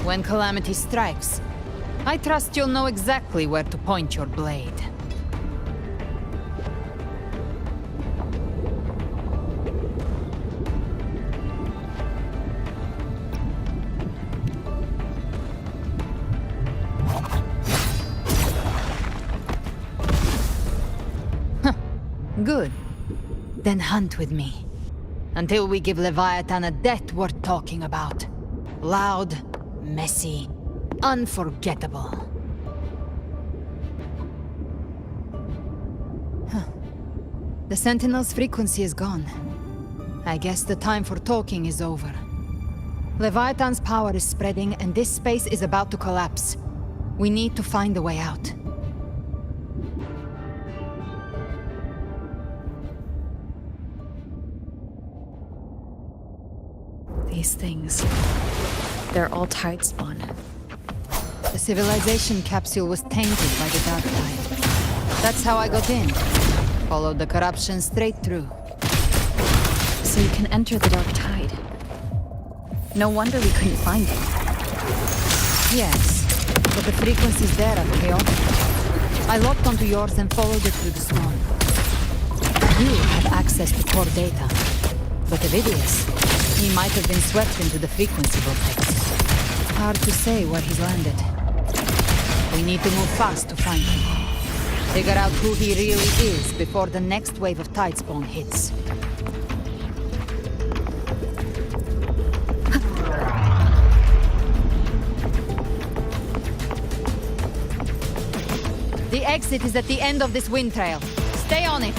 Speaker 5: When calamity strikes, I trust you'll know exactly where to point your blade. Good. Then hunt with me. Until we give Leviathan a death worth talking about. Loud, messy, unforgettable. The Sentinel's frequency is gone. I guess the time for talking is over. Leviathan's power is spreading and this space is about to collapse. We need to find a way out.
Speaker 2: These things, they're all Tidespawn.
Speaker 5: The civilization capsule was tainted by the Dark Tide. That's how I got in. Followed the corruption straight through.
Speaker 2: So you can enter the Dark Tide. No wonder we couldn't find it.
Speaker 5: Yes, but the frequencies there are chaotic. I locked onto yours and followed it through the storm. You have access to core data, but Avidius, he might have been swept into the frequency vortex. Hard to say where he's landed. We need to move fast to find him. Figure out who he really is before the next wave of Tidespawn hits. The exit is at the end of this wind trail. Stay on it.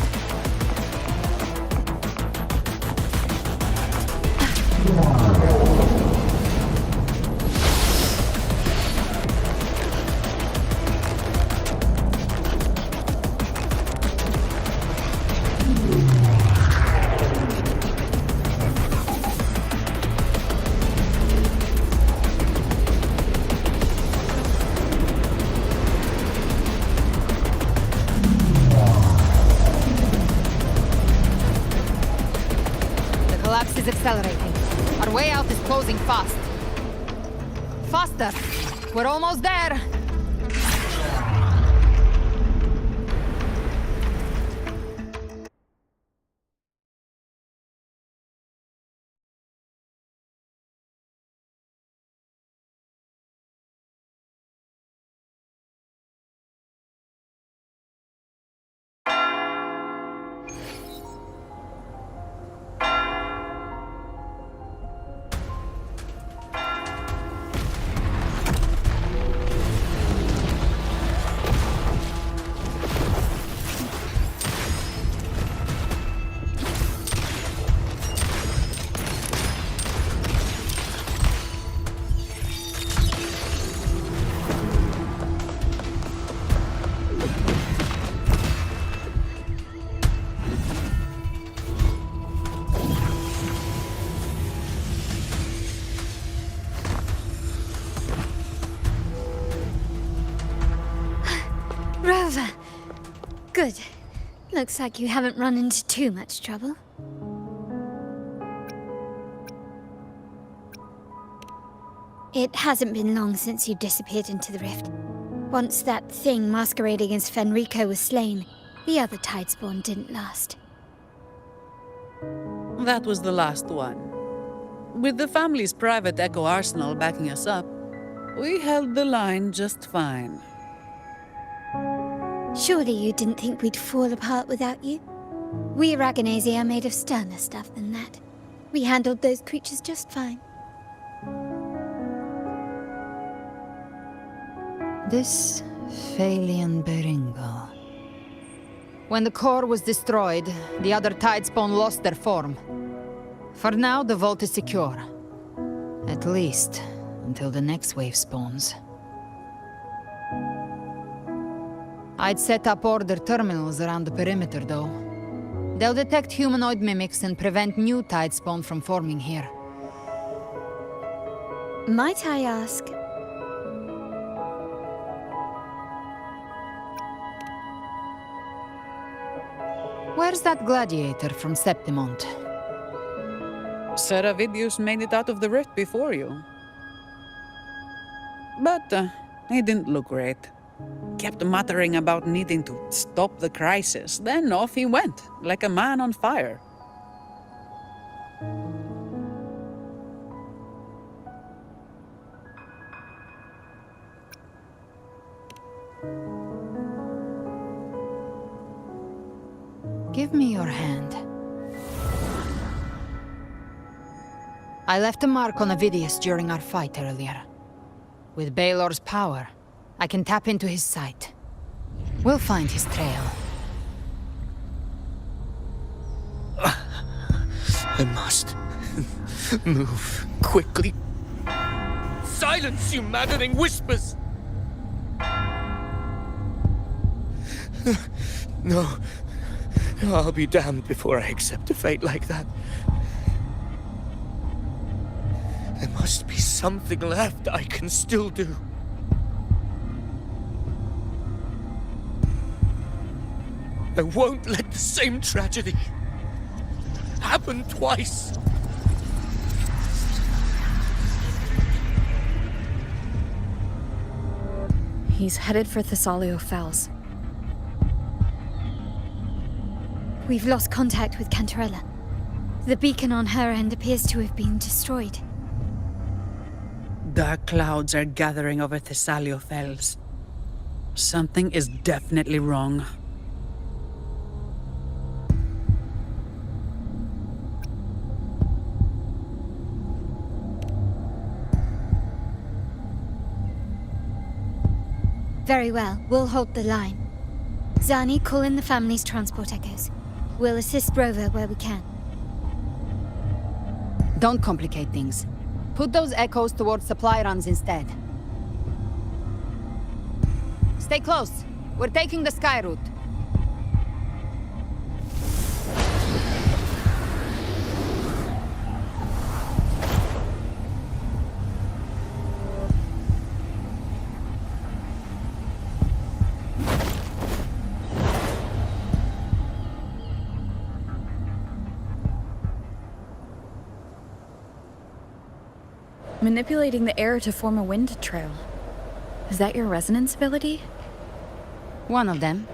Speaker 5: Is accelerating. Our way out is closing fast. Faster! We're almost there!
Speaker 4: Good. Looks like you haven't run into too much trouble. It hasn't been long since you disappeared into the rift. Once that thing masquerading as Fenrico was slain, the other Tidespawn didn't last.
Speaker 8: That was the last one. With the family's private Echo arsenal backing us up, we held the line just fine.
Speaker 4: Surely you didn't think we'd fall apart without you? We Raganesi are made of sterner stuff than that. We handled those creatures just fine.
Speaker 5: This Phalian Beringal. When the core was destroyed, the other Tidespawn lost their form. For now, the vault is secure. At least, until the next wave spawns. I'd set up order terminals around the perimeter, though. They'll detect humanoid mimics and prevent new Tidespawn from forming here.
Speaker 4: Might I ask?
Speaker 5: Where's that gladiator from Septimont?
Speaker 8: Seravidius made it out of the rift before you. But he didn't look great. Kept muttering about needing to stop the crisis, then off he went, like a man on fire.
Speaker 5: Give me your hand. I left a mark on Avidius during our fight earlier. With Baelor's power, I can tap into his sight. We'll find his trail.
Speaker 1: I must move quickly. Silence, you maddening whispers! No, I'll be damned before I accept a fate like that. There must be something left I can still do. I won't let the same tragedy happen twice.
Speaker 2: He's headed for Thessalio Fells.
Speaker 4: We've lost contact with Cantarella. The beacon on her end appears to have been destroyed.
Speaker 8: Dark clouds are gathering over Thessalio Fells. Something is definitely wrong.
Speaker 4: Very well, we'll hold the line. Zani, call in the family's transport echoes. We'll assist Rover where we can.
Speaker 5: Don't complicate things. Put those echoes towards supply runs instead. Stay close. We're taking the sky route.
Speaker 2: Manipulating the air to form a wind trail. Is that your resonance ability?
Speaker 5: One of them.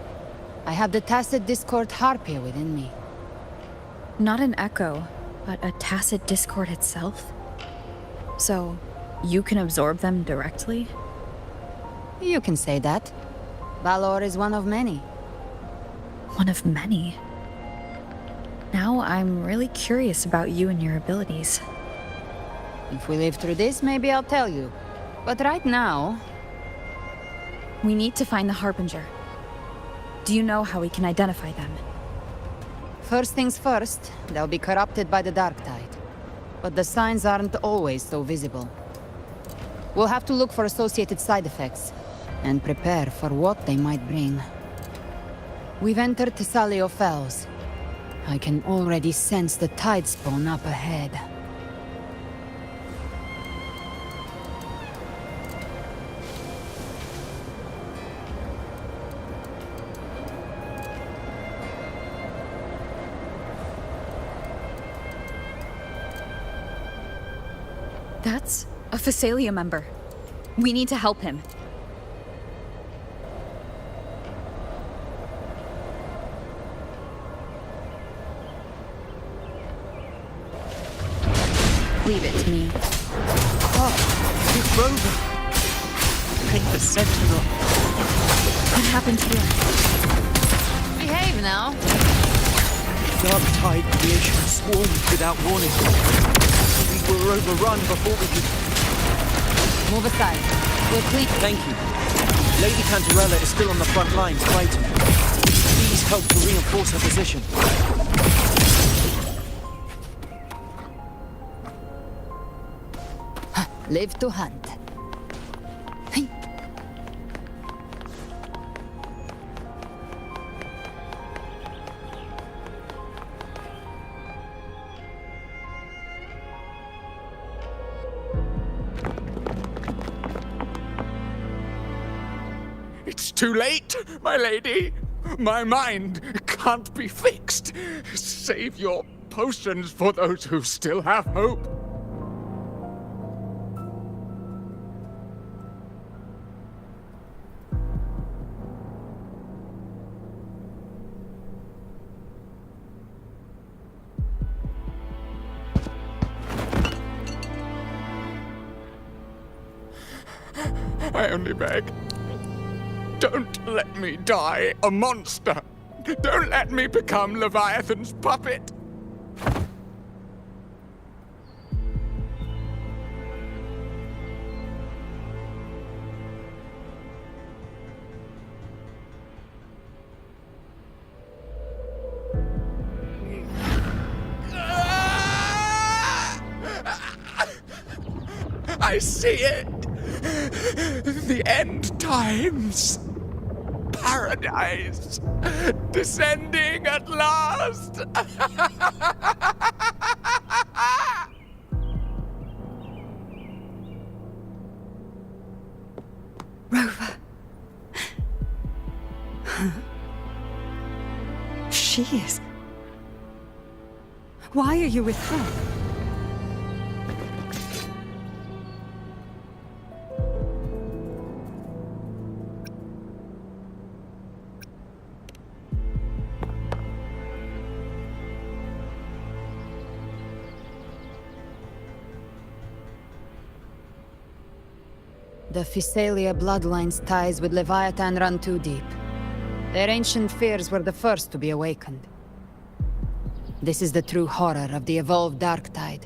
Speaker 5: I have the Tacit Discord Harpia within me.
Speaker 2: Not an echo, but a tacit discord itself? So, you can absorb them directly?
Speaker 5: You can say that. Valor is one of many.
Speaker 2: One of many? Now I'm really curious about you and your abilities.
Speaker 5: If we live through this, maybe I'll tell you. But right now...
Speaker 2: We need to find the Harbinger. Do you know how we can identify them?
Speaker 5: First things first, they'll be corrupted by the Dark Tide. But the signs aren't always so visible. We'll have to look for associated side effects, and prepare for what they might bring. We've entered Thessalio Fells. I can already sense the Tidespawn up ahead.
Speaker 2: That's a Phasalia member. We need to help him.
Speaker 5: Leave it to me.
Speaker 1: Oh, it's Rover. Thank the Sentinel.
Speaker 2: What happened here?
Speaker 5: Behave now.
Speaker 1: Dark tide creation swarmed without warning. We were overrun before we could...
Speaker 5: Move aside. We'll clean.
Speaker 1: Thank you. Lady Cantarella is still on the front lines fighting. Please help to reinforce her position.
Speaker 5: Live to hunt. Hey.
Speaker 6: It's too late, my lady. My mind can't be fixed. Save your potions for those who still have hope. I only beg. Don't let me die a monster. Don't let me become Leviathan's puppet. I see it. The end times. Paradise. Descending at last.
Speaker 3: Rover. She is. Why are you with her?
Speaker 5: The Phasalia bloodline's ties with Leviathan run too deep. Their ancient fears were the first to be awakened. This is the true horror of the evolved dark tide.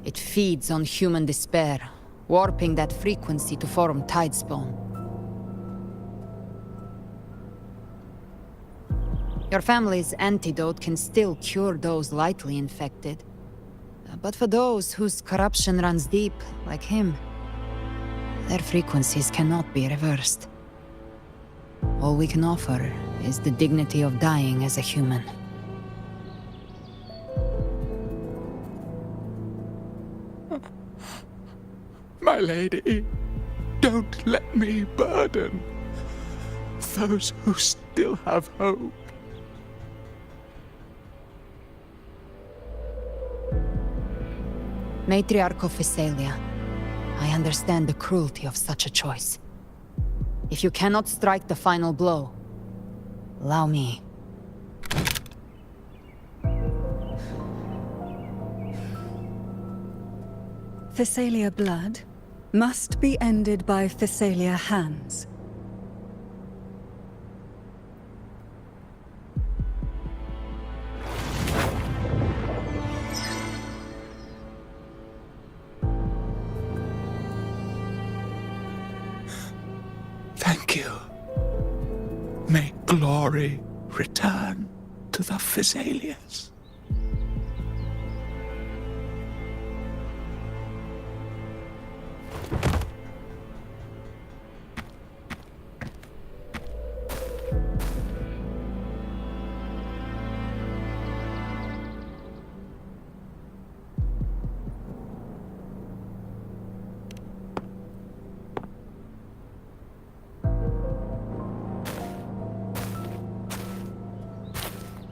Speaker 5: It feeds on human despair, warping that frequency to form tidespawn. Your family's antidote can still cure those lightly infected. But for those whose corruption runs deep, like him, their frequencies cannot be reversed. All we can offer is the dignity of dying as a human.
Speaker 6: My lady, don't let me burden those who still have hope.
Speaker 5: Matriarch of Phasalia, I understand the cruelty of such a choice. If you cannot strike the final blow, allow me.
Speaker 3: Phasalia blood must be ended by Phasalia hands.
Speaker 6: Thank you. May glory return to the Phasalias.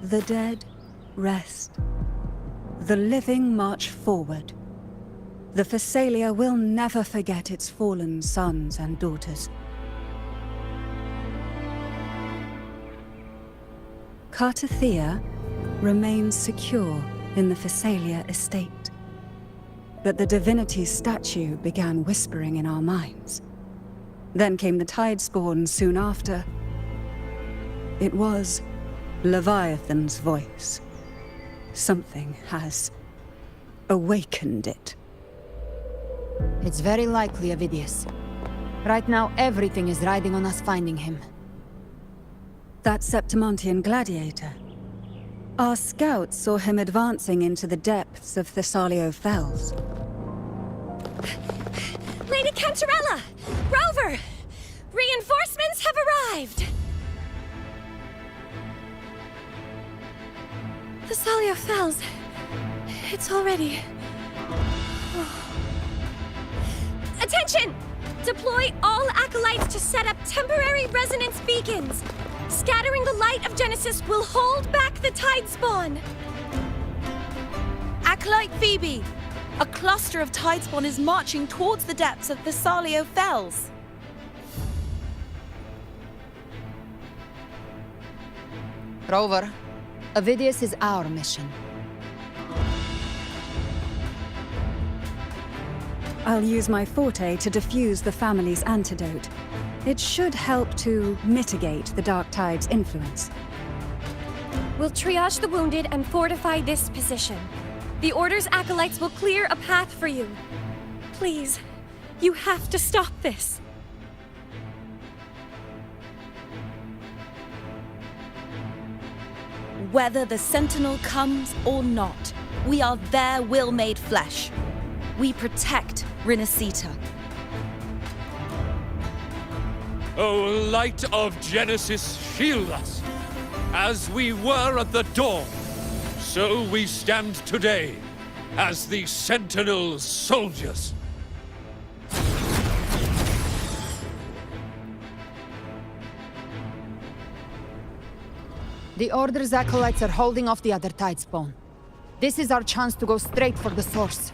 Speaker 3: The dead rest. The living march forward. The Phasalia will never forget its fallen sons and daughters. Cartathea remains secure in the Phasalia estate. But the divinity's statue began whispering in our minds. Then came the Tidespawn soon after. It was Leviathan's voice. Something has awakened it.
Speaker 5: It's very likely, Avidius. Right now, everything is riding on us finding him.
Speaker 3: That Septimontian gladiator. Our scouts saw him advancing into the depths of Thessalio Fells.
Speaker 15: Lady Cantarella! Rover! Reinforcements have arrived! Thessalio Fells. It's already... Attention! Deploy all acolytes to set up temporary resonance beacons. Scattering the light of Genesis will hold back the Tidespawn.
Speaker 9: Acolyte Phoebe! A cluster of Tidespawn is marching towards the depths of Thessalio Fells.
Speaker 5: Rover, Avidius is our mission.
Speaker 3: I'll use my forte to defuse the family's antidote. It should help to mitigate the Dark Tide's influence.
Speaker 15: We'll triage the wounded and fortify this position. The Order's acolytes will clear a path for you. Please, you have to stop this.
Speaker 9: Whether the Sentinel comes or not, we are their will made flesh. We protect Rinasita.
Speaker 16: O light of Genesis, shield us. As we were at the dawn, so we stand today as the Sentinel's soldiers.
Speaker 5: The Order's acolytes are holding off the other Tidespawn. This is our chance to go straight for the source.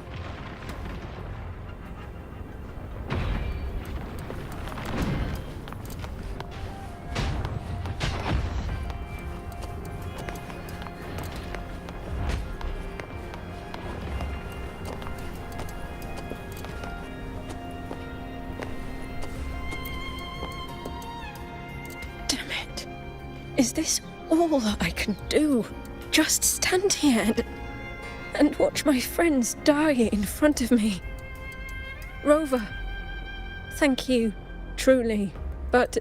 Speaker 13: Is this all I can do? Just stand here and watch my friends die in front of me? Rover, thank you, truly. But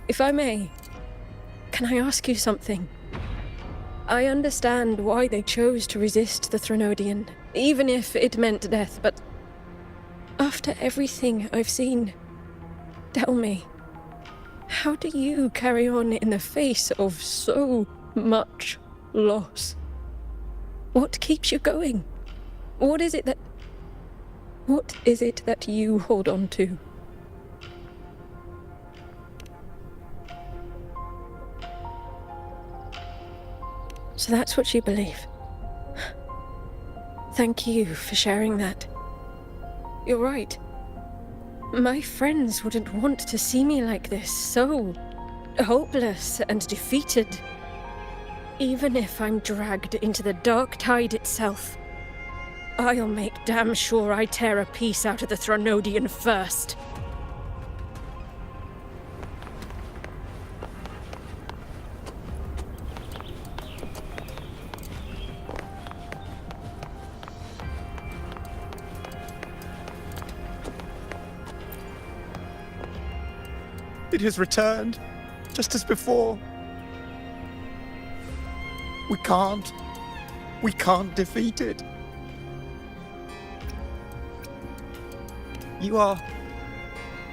Speaker 13: if I may, can I ask you something? I understand why they chose to resist the Threnodian, even if it meant death, but after everything I've seen, tell me, how do you carry on in the face of so much loss? What keeps you going? What is it that you hold on to? So that's what you believe. Thank you for sharing that. You're right. My friends wouldn't want to see me like this, so hopeless and defeated. Even if I'm dragged into the Dark Tide itself, I'll make damn sure I tear a piece out of the Threnodian first.
Speaker 6: It has returned, just as before. We can't defeat it. You are...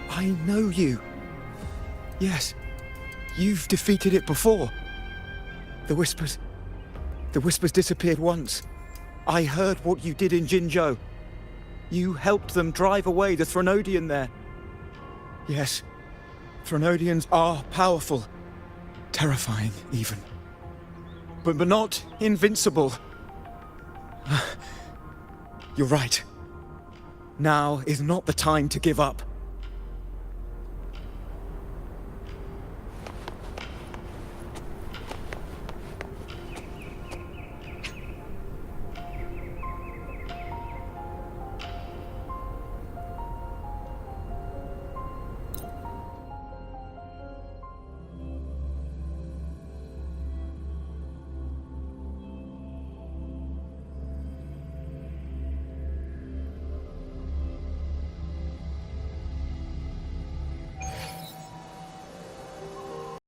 Speaker 6: I know you. Yes, you've defeated it before. The Whispers disappeared once. I heard what you did in Jinzhou. You helped them drive away the Threnodian there. Yes, Threnodians are powerful. Terrifying, even. But not invincible. You're right. Now is not the time to give up.